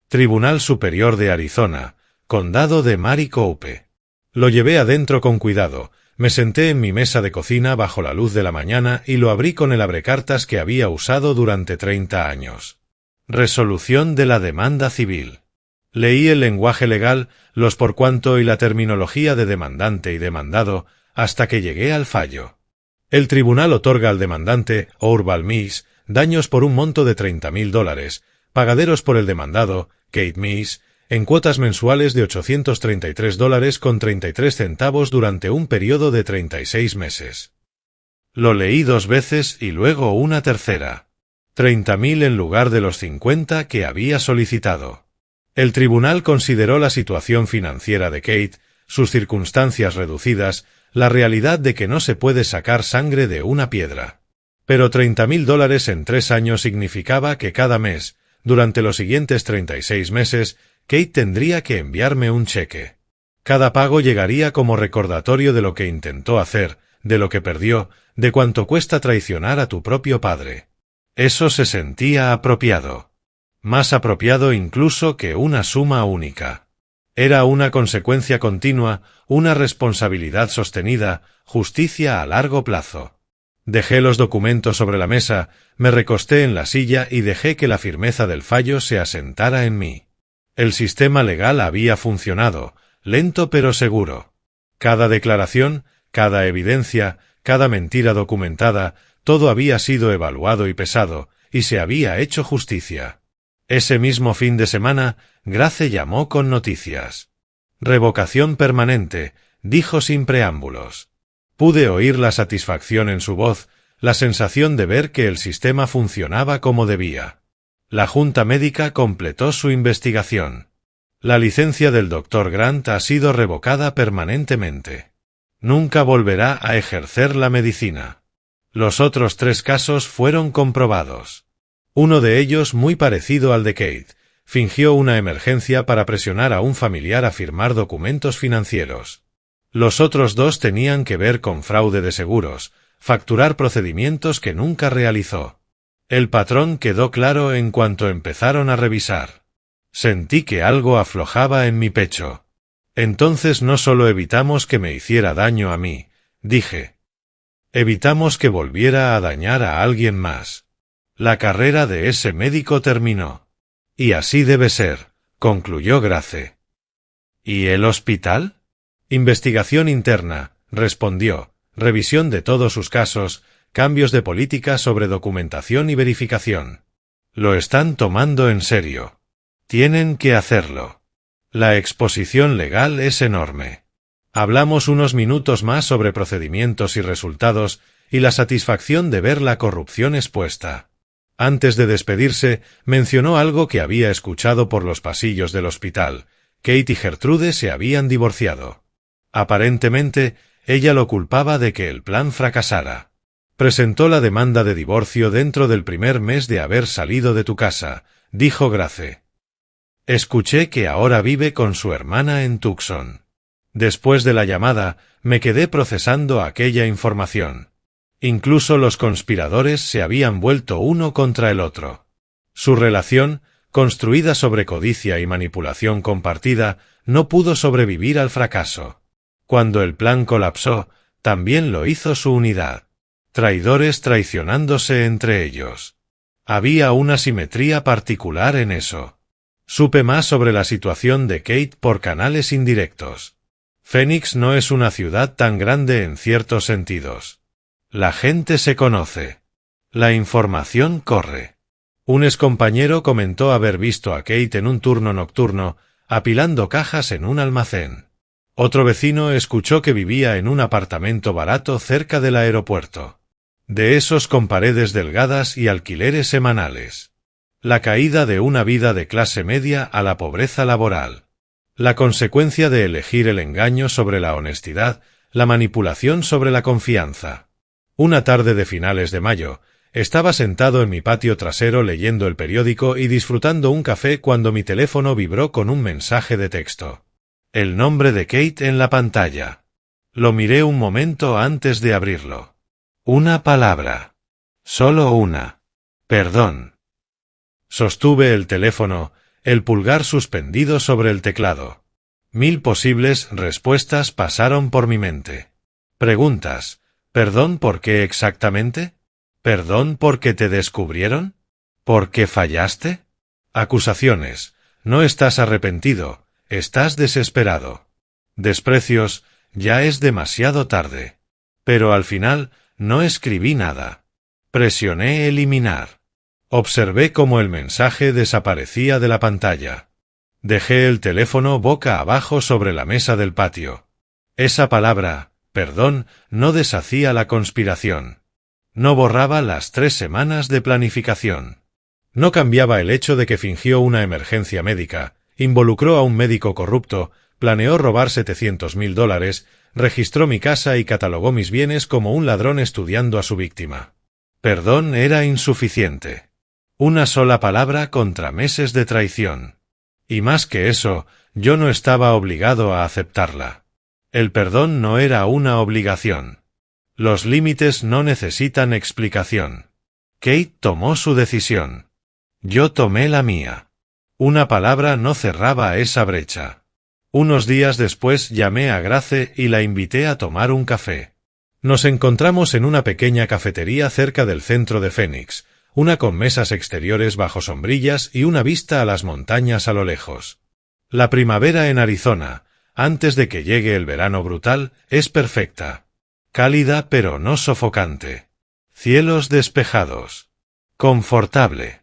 Tribunal Superior de Arizona, Condado de Maricopa. Lo llevé adentro con cuidado, me senté en mi mesa de cocina bajo la luz de la mañana y lo abrí con el abrecartas que había usado durante 30 años. Resolución de la demanda civil. Leí el lenguaje legal, los por cuanto y la terminología de demandante y demandado, hasta que llegué al fallo. El tribunal otorga al demandante, Orval Meese, daños por un monto de $30,000, pagaderos por el demandado, Kate Meese, en cuotas mensuales de $833,33 durante un periodo de 36 meses. Lo leí 2 veces y luego una tercera. 30,000 en lugar de los 50 que había solicitado. El tribunal consideró la situación financiera de Kate, sus circunstancias reducidas, la realidad de que no se puede sacar sangre de una piedra. Pero $30,000 en 3 años significaba que cada mes, durante los siguientes 36 meses, Kate tendría que enviarme un cheque. Cada pago llegaría como recordatorio de lo que intentó hacer, de lo que perdió, de cuánto cuesta traicionar a tu propio padre. Eso se sentía apropiado. Más apropiado incluso que una suma única. Era una consecuencia continua, una responsabilidad sostenida, justicia a largo plazo. Dejé los documentos sobre la mesa, me recosté en la silla y dejé que la firmeza del fallo se asentara en mí. El sistema legal había funcionado, lento pero seguro. Cada declaración, cada evidencia, cada mentira documentada, todo había sido evaluado y pesado, y se había hecho justicia. Ese mismo fin de semana, Grace llamó con noticias. Revocación permanente, dijo sin preámbulos. Pude oír la satisfacción en su voz, la sensación de ver que el sistema funcionaba como debía. La junta médica completó su investigación. La licencia del Dr. Grant ha sido revocada permanentemente. Nunca volverá a ejercer la medicina. Los otros 3 casos fueron comprobados. Uno de ellos, muy parecido al de Kate, fingió una emergencia para presionar a un familiar a firmar documentos financieros. Los otros 2 tenían que ver con fraude de seguros, facturar procedimientos que nunca realizó. El patrón quedó claro en cuanto empezaron a revisar. Sentí que algo aflojaba en mi pecho. Entonces no solo evitamos que me hiciera daño a mí, dije. Evitamos que volviera a dañar a alguien más. La carrera de ese médico terminó. Y así debe ser, concluyó Grace. ¿Y el hospital? Investigación interna, respondió, revisión de todos sus casos, cambios de política sobre documentación y verificación. Lo están tomando en serio. Tienen que hacerlo. La exposición legal es enorme. Hablamos unos minutos más sobre procedimientos y resultados, y la satisfacción de ver la corrupción expuesta. Antes de despedirse, mencionó algo que había escuchado por los pasillos del hospital. Kate y Gertrude se habían divorciado. Aparentemente, ella lo culpaba de que el plan fracasara. Presentó la demanda de divorcio dentro del primer mes de haber salido de tu casa, dijo Grace. Escuché que ahora vive con su hermana en Tucson. Después de la llamada, me quedé procesando aquella información. Incluso los conspiradores se habían vuelto uno contra el otro. Su relación, construida sobre codicia y manipulación compartida, no pudo sobrevivir al fracaso. Cuando el plan colapsó, también lo hizo su unidad. Traidores traicionándose entre ellos. Había una simetría particular en eso. Supe más sobre la situación de Kate por canales indirectos. Phoenix no es una ciudad tan grande en ciertos sentidos. La gente se conoce. La información corre. Un excompañero comentó haber visto a Kate en un turno nocturno, apilando cajas en un almacén. Otro vecino escuchó que vivía en un apartamento barato cerca del aeropuerto. De esos con paredes delgadas y alquileres semanales. La caída de una vida de clase media a la pobreza laboral. La consecuencia de elegir el engaño sobre la honestidad, la manipulación sobre la confianza. Una tarde de finales de mayo, estaba sentado en mi patio trasero leyendo el periódico y disfrutando un café cuando mi teléfono vibró con un mensaje de texto. El nombre de Kate en la pantalla. Lo miré un momento antes de abrirlo. Una palabra. Solo una. Perdón. Sostuve el teléfono, el pulgar suspendido sobre el teclado. 1000 posibles respuestas pasaron por mi mente. Preguntas. ¿Perdón por qué exactamente? ¿Perdón porque te descubrieron? ¿Por qué fallaste? Acusaciones. No estás arrepentido, estás desesperado. Desprecios. Ya es demasiado tarde. Pero al final, no escribí nada. Presioné eliminar. Observé cómo el mensaje desaparecía de la pantalla. Dejé el teléfono boca abajo sobre la mesa del patio. Esa palabra, perdón, no deshacía la conspiración. No borraba las 3 semanas de planificación. No cambiaba el hecho de que fingió una emergencia médica, involucró a un médico corrupto, planeó robar $700.000, registró mi casa y catalogó mis bienes como un ladrón estudiando a su víctima. Perdón era insuficiente. Una sola palabra contra meses de traición. Y más que eso, yo no estaba obligado a aceptarla. El perdón no era una obligación. Los límites no necesitan explicación. Kate tomó su decisión. Yo tomé la mía. Una palabra no cerraba esa brecha. Unos días después llamé a Grace y la invité a tomar un café. Nos encontramos en una pequeña cafetería cerca del centro de Phoenix, una con mesas exteriores bajo sombrillas y una vista a las montañas a lo lejos. La primavera en Arizona, antes de que llegue el verano brutal, es perfecta. Cálida pero no sofocante. Cielos despejados. Confortable.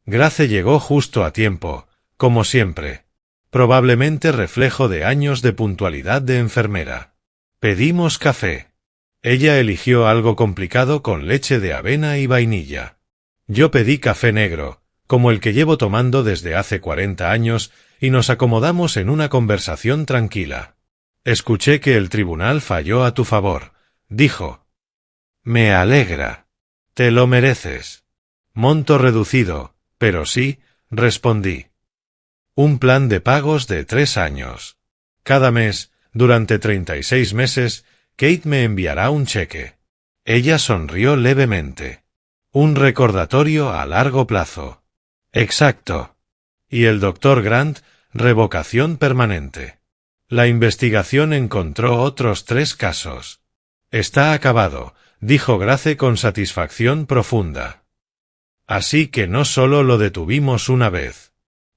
Grace llegó justo a tiempo, como siempre. Probablemente reflejo de años de puntualidad de enfermera. Pedimos café. Ella eligió algo complicado con leche de avena y vainilla. Yo pedí café negro, como el que llevo tomando desde hace 40 años, y nos acomodamos en una conversación tranquila. Escuché que el tribunal falló a tu favor, dijo. Me alegra. Te lo mereces. Monto reducido, pero sí, respondí. Un plan de pagos de 3 años. Cada mes, durante 36 meses, Kate me enviará un cheque. Ella sonrió levemente. Un recordatorio a largo plazo. Exacto. Y el Dr. Grant, revocación permanente. La investigación encontró otros 3 casos. Está acabado, dijo Grace con satisfacción profunda. Así que no solo lo detuvimos una vez.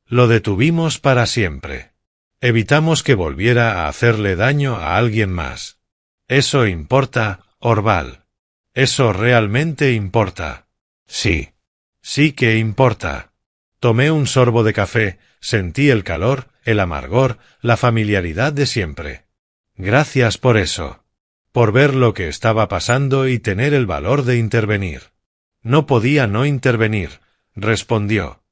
Lo detuvimos para siempre. Evitamos que volviera a hacerle daño a alguien más. Eso importa, Orval. Eso realmente importa. Sí. Sí que importa. Tomé un sorbo de café, sentí el calor, el amargor, la familiaridad de siempre. Gracias por eso. Por ver lo que estaba pasando y tener el valor de intervenir. No podía no intervenir, respondió.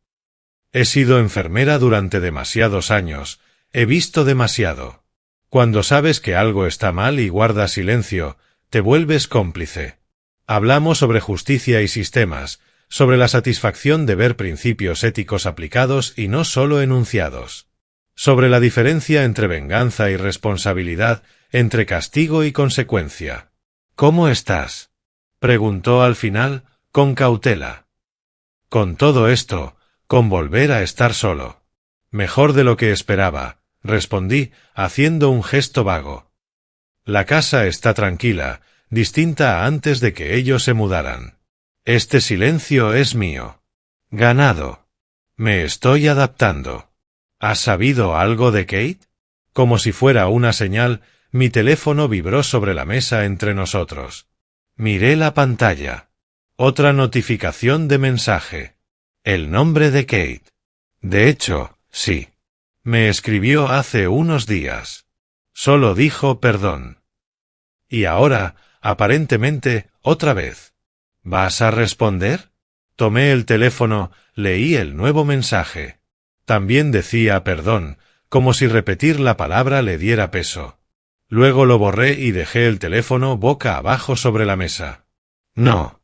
He sido enfermera durante demasiados años, he visto demasiado. Cuando sabes que algo está mal y guardas silencio, te vuelves cómplice. Hablamos sobre justicia y sistemas, sobre la satisfacción de ver principios éticos aplicados y no solo enunciados. Sobre la diferencia entre venganza y responsabilidad, entre castigo y consecuencia. ¿Cómo estás? Preguntó al final, con cautela. Con todo esto, con volver a estar solo. Mejor de lo que esperaba, respondí, haciendo un gesto vago. La casa está tranquila, distinta a antes de que ellos se mudaran. Este silencio es mío. Ganado. Me estoy adaptando. ¿Has sabido algo de Kate? Como si fuera una señal, mi teléfono vibró sobre la mesa entre nosotros. Miré la pantalla. Otra notificación de mensaje. El nombre de Kate. De hecho, sí. Me escribió hace unos días. Solo dijo perdón. Y ahora, aparentemente, otra vez. ¿Vas a responder? Tomé el teléfono, leí el nuevo mensaje. También decía perdón, como si repetir la palabra le diera peso. Luego lo borré y dejé el teléfono boca abajo sobre la mesa. No.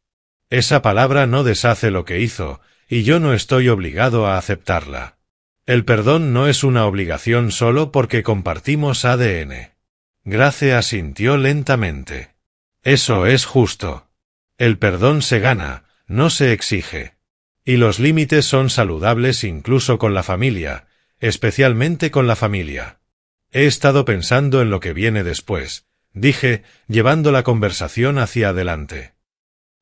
Esa palabra no deshace lo que hizo, y yo no estoy obligado a aceptarla. El perdón no es una obligación solo porque compartimos ADN. Grace asintió lentamente. Eso es justo. El perdón se gana, no se exige. Y los límites son saludables incluso con la familia, especialmente con la familia. He estado pensando en lo que viene después, dije, llevando la conversación hacia adelante.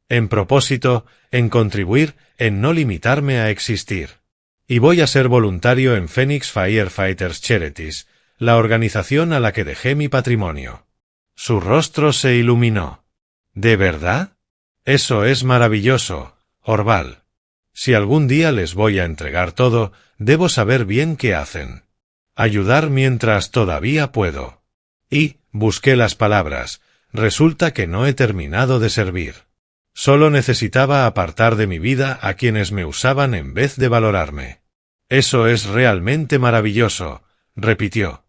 En propósito, en contribuir, en no limitarme a existir. Y voy a ser voluntario en Phoenix Firefighters Charities, la organización a la que dejé mi patrimonio. Su rostro se iluminó. ¿De verdad? Eso es maravilloso, Orval. Si algún día les voy a entregar todo, debo saber bien qué hacen. Ayudar mientras todavía puedo. Y, busqué las palabras, resulta que no he terminado de servir. Solo necesitaba apartar de mi vida a quienes me usaban en vez de valorarme. Eso es realmente maravilloso, repitió.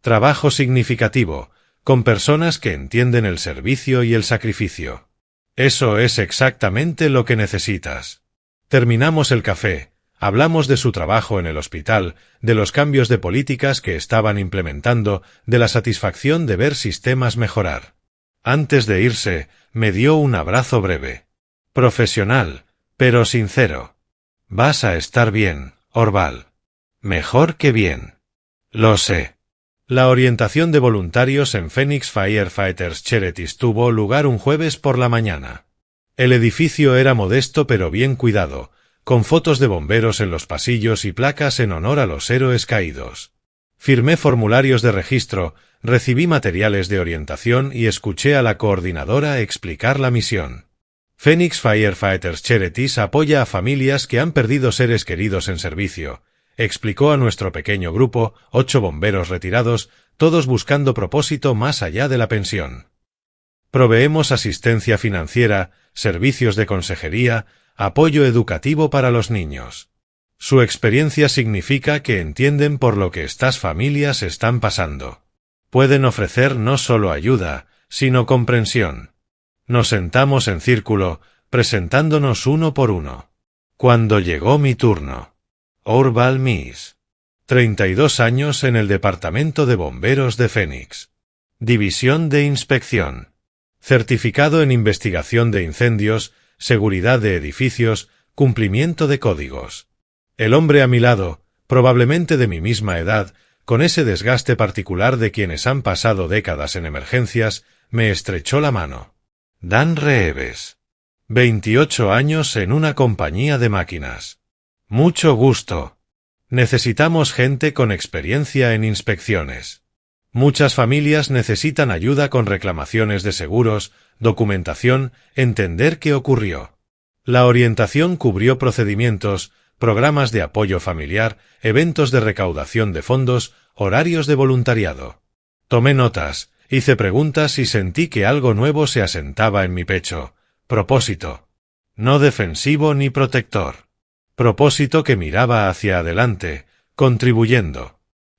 Trabajo significativo, con personas que entienden el servicio y el sacrificio. Eso es exactamente lo que necesitas. Terminamos el café, hablamos de su trabajo en el hospital, de los cambios de políticas que estaban implementando, de la satisfacción de ver sistemas mejorar. Antes de irse, me dio un abrazo breve. Profesional, pero sincero. Vas a estar bien, Orval. Mejor que bien. Lo sé. La orientación de voluntarios en Phoenix Firefighters Charities tuvo lugar un jueves por la mañana. El edificio era modesto pero bien cuidado, con fotos de bomberos en los pasillos y placas en honor a los héroes caídos. Firmé formularios de registro, recibí materiales de orientación y escuché a la coordinadora explicar la misión. Phoenix Firefighters Charities apoya a familias que han perdido seres queridos en servicio, explicó a nuestro pequeño grupo, 8 bomberos retirados, todos buscando propósito más allá de la pensión. Proveemos asistencia financiera, servicios de consejería, apoyo educativo para los niños. Su experiencia significa que entienden por lo que estas familias están pasando. Pueden ofrecer no solo ayuda, sino comprensión. Nos sentamos en círculo, presentándonos uno por uno. Cuando llegó mi turno. Orval Miss. 32 años en el Departamento de Bomberos de Phoenix. División de Inspección. Certificado en Investigación de Incendios, Seguridad de Edificios, Cumplimiento de Códigos. El hombre a mi lado, probablemente de mi misma edad, con ese desgaste particular de quienes han pasado décadas en emergencias, me estrechó la mano. Dan Reeves. 28 años en una compañía de máquinas. Mucho gusto. Necesitamos gente con experiencia en inspecciones. Muchas familias necesitan ayuda con reclamaciones de seguros, documentación, entender qué ocurrió. La orientación cubrió procedimientos, programas de apoyo familiar, eventos de recaudación de fondos, horarios de voluntariado. Tomé notas, hice preguntas y sentí que algo nuevo se asentaba en mi pecho. Propósito. No defensivo ni protector. Propósito que miraba hacia adelante, contribuyendo.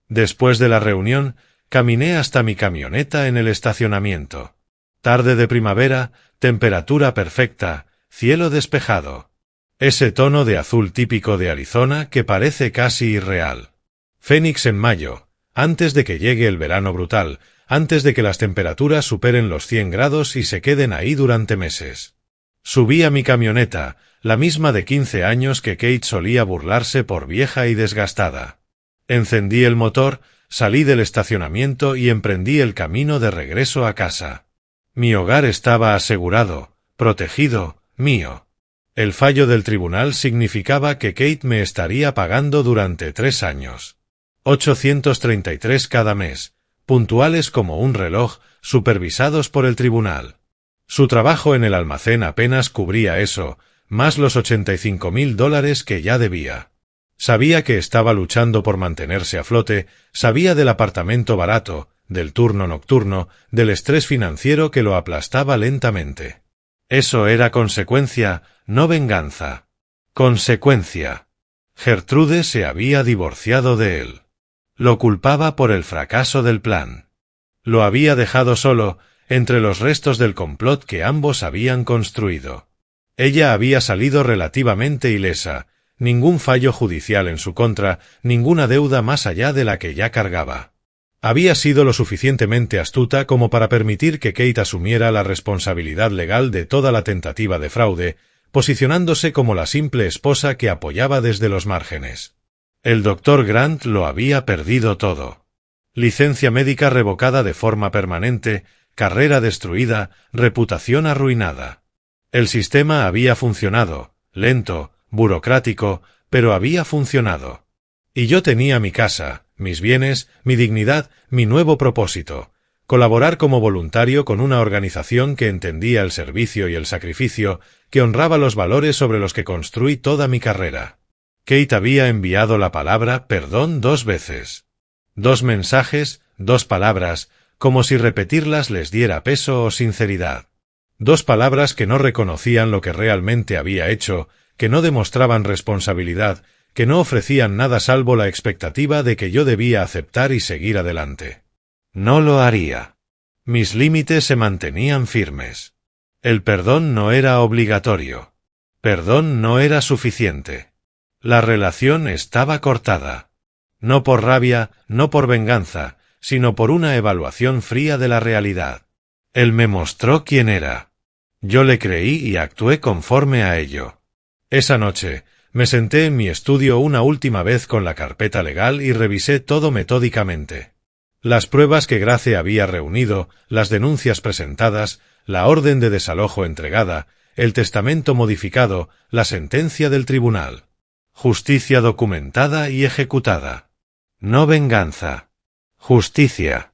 Después de la reunión, caminé hasta mi camioneta en el estacionamiento. Tarde de primavera, temperatura perfecta, cielo despejado. Ese tono de azul típico de Arizona que parece casi irreal. Phoenix en mayo, antes de que llegue el verano brutal, antes de que las temperaturas superen los 100 grados y se queden ahí durante meses. Subí a mi camioneta, la misma de 15 años que Kate solía burlarse por vieja y desgastada. Encendí el motor, salí del estacionamiento y emprendí el camino de regreso a casa. Mi hogar estaba asegurado, protegido, mío. El fallo del tribunal significaba que Kate me estaría pagando durante 3 años. 833 cada mes, puntuales como un reloj, supervisados por el tribunal. Su trabajo en el almacén apenas cubría eso, más los $85.000 que ya debía. Sabía que estaba luchando por mantenerse a flote, sabía del apartamento barato, del turno nocturno, del estrés financiero que lo aplastaba lentamente. Eso era consecuencia, no venganza. Consecuencia. Gertrude se había divorciado de él. Lo culpaba por el fracaso del plan. Lo había dejado solo, entre los restos del complot que ambos habían construido. Ella había salido relativamente ilesa, ningún fallo judicial en su contra, ninguna deuda más allá de la que ya cargaba. Había sido lo suficientemente astuta como para permitir que Kate asumiera la responsabilidad legal de toda la tentativa de fraude, posicionándose como la simple esposa que apoyaba desde los márgenes. El Dr. Grant lo había perdido todo. Licencia médica revocada de forma permanente, carrera destruida, reputación arruinada. El sistema había funcionado, lento, burocrático, pero había funcionado. Y yo tenía mi casa, mis bienes, mi dignidad, mi nuevo propósito: colaborar como voluntario con una organización que entendía el servicio y el sacrificio, que honraba los valores sobre los que construí toda mi carrera. Kate había enviado la palabra perdón 2 veces. 2 mensajes, 2 palabras, como si repetirlas les diera peso o sinceridad. 2 palabras que no reconocían lo que realmente había hecho, que no demostraban responsabilidad, que no ofrecían nada salvo la expectativa de que yo debía aceptar y seguir adelante. No lo haría. Mis límites se mantenían firmes. El perdón no era obligatorio. Perdón no era suficiente. La relación estaba cortada. No por rabia, no por venganza, sino por una evaluación fría de la realidad. Él me mostró quién era. Yo le creí y actué conforme a ello. Esa noche, me senté en mi estudio una última vez con la carpeta legal y revisé todo metódicamente. Las pruebas que Grace había reunido, las denuncias presentadas, la orden de desalojo entregada, el testamento modificado, la sentencia del tribunal. Justicia documentada y ejecutada. No venganza. Justicia.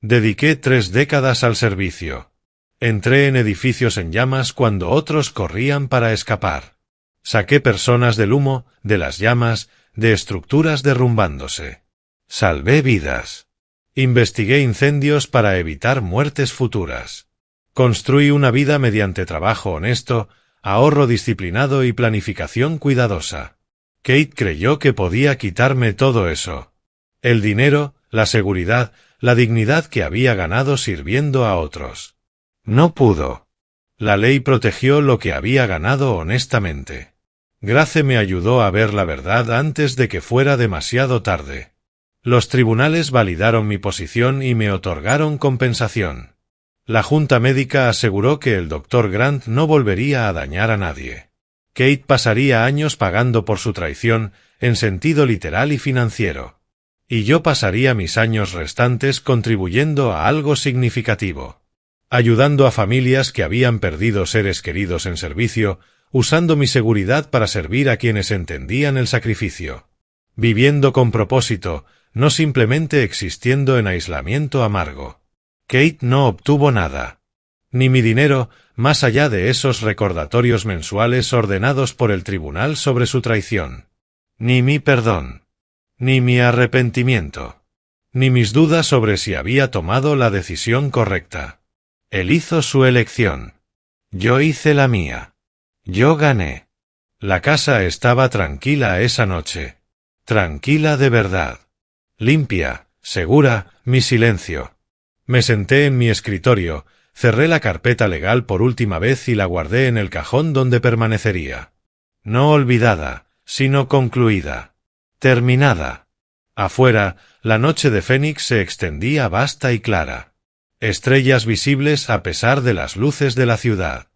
Dediqué 3 décadas al servicio. Entré en edificios en llamas cuando otros corrían para escapar. Saqué personas del humo, de las llamas, de estructuras derrumbándose. Salvé vidas. Investigué incendios para evitar muertes futuras. Construí una vida mediante trabajo honesto, ahorro disciplinado y planificación cuidadosa. Kate creyó que podía quitarme todo eso. El dinero, la seguridad, la dignidad que había ganado sirviendo a otros. No pudo. La ley protegió lo que había ganado honestamente. Grace me ayudó a ver la verdad antes de que fuera demasiado tarde. Los tribunales validaron mi posición y me otorgaron compensación. La junta médica aseguró que el Dr. Grant no volvería a dañar a nadie. Kate pasaría años pagando por su traición, en sentido literal y financiero. Y yo pasaría mis años restantes contribuyendo a algo significativo. Ayudando a familias que habían perdido seres queridos en servicio, usando mi seguridad para servir a quienes entendían el sacrificio. Viviendo con propósito, no simplemente existiendo en aislamiento amargo. Kate no obtuvo nada. Ni mi dinero, más allá de esos recordatorios mensuales ordenados por el tribunal sobre su traición. Ni mi perdón. Ni mi arrepentimiento. Ni mis dudas sobre si había tomado la decisión correcta. Él hizo su elección. Yo hice la mía. Yo gané. La casa estaba tranquila esa noche. Tranquila de verdad. Limpia, segura, mi silencio. Me senté en mi escritorio, cerré la carpeta legal por última vez y la guardé en el cajón donde permanecería. No olvidada, sino concluida. Terminada. Afuera, la noche de Fénix se extendía vasta y clara. Estrellas visibles a pesar de las luces de la ciudad.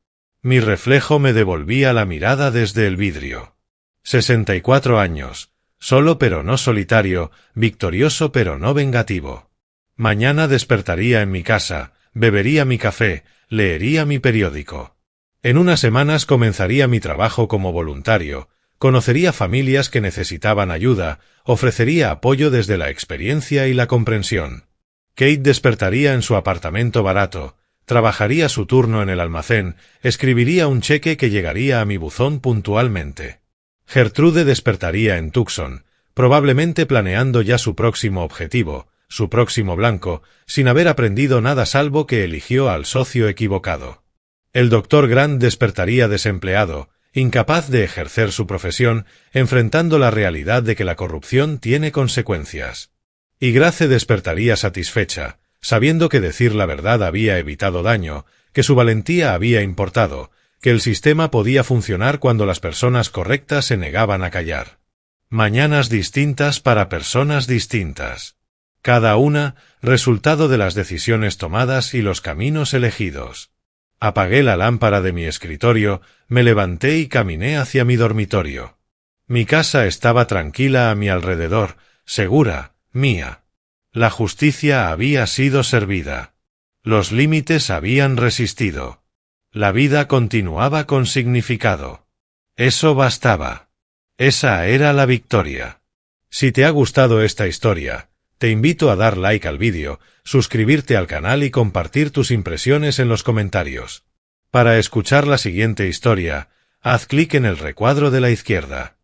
Mi reflejo me devolvía la mirada desde el vidrio. 64 años, solo pero no solitario, victorioso pero no vengativo. Mañana despertaría en mi casa, bebería mi café, leería mi periódico. En unas semanas comenzaría mi trabajo como voluntario, conocería familias que necesitaban ayuda, ofrecería apoyo desde la experiencia y la comprensión. Kate despertaría en su apartamento barato, trabajaría su turno en el almacén, escribiría un cheque que llegaría a mi buzón puntualmente. Gertrude despertaría en Tucson, probablemente planeando ya su próximo objetivo, su próximo blanco, sin haber aprendido nada salvo que eligió al socio equivocado. El Dr. Grant despertaría desempleado, incapaz de ejercer su profesión, enfrentando la realidad de que la corrupción tiene consecuencias. Y Grace despertaría satisfecha, sabiendo que decir la verdad había evitado daño, que su valentía había importado, que el sistema podía funcionar cuando las personas correctas se negaban a callar. Mañanas distintas para personas distintas. Cada una, resultado de las decisiones tomadas y los caminos elegidos. Apagué la lámpara de mi escritorio, me levanté y caminé hacia mi dormitorio. Mi casa estaba tranquila a mi alrededor, segura, mía. La justicia había sido servida. Los límites habían resistido. La vida continuaba con significado. Eso bastaba. Esa era la victoria. Si te ha gustado esta historia, te invito a dar like al vídeo, suscribirte al canal y compartir tus impresiones en los comentarios. Para escuchar la siguiente historia, haz clic en el recuadro de la izquierda.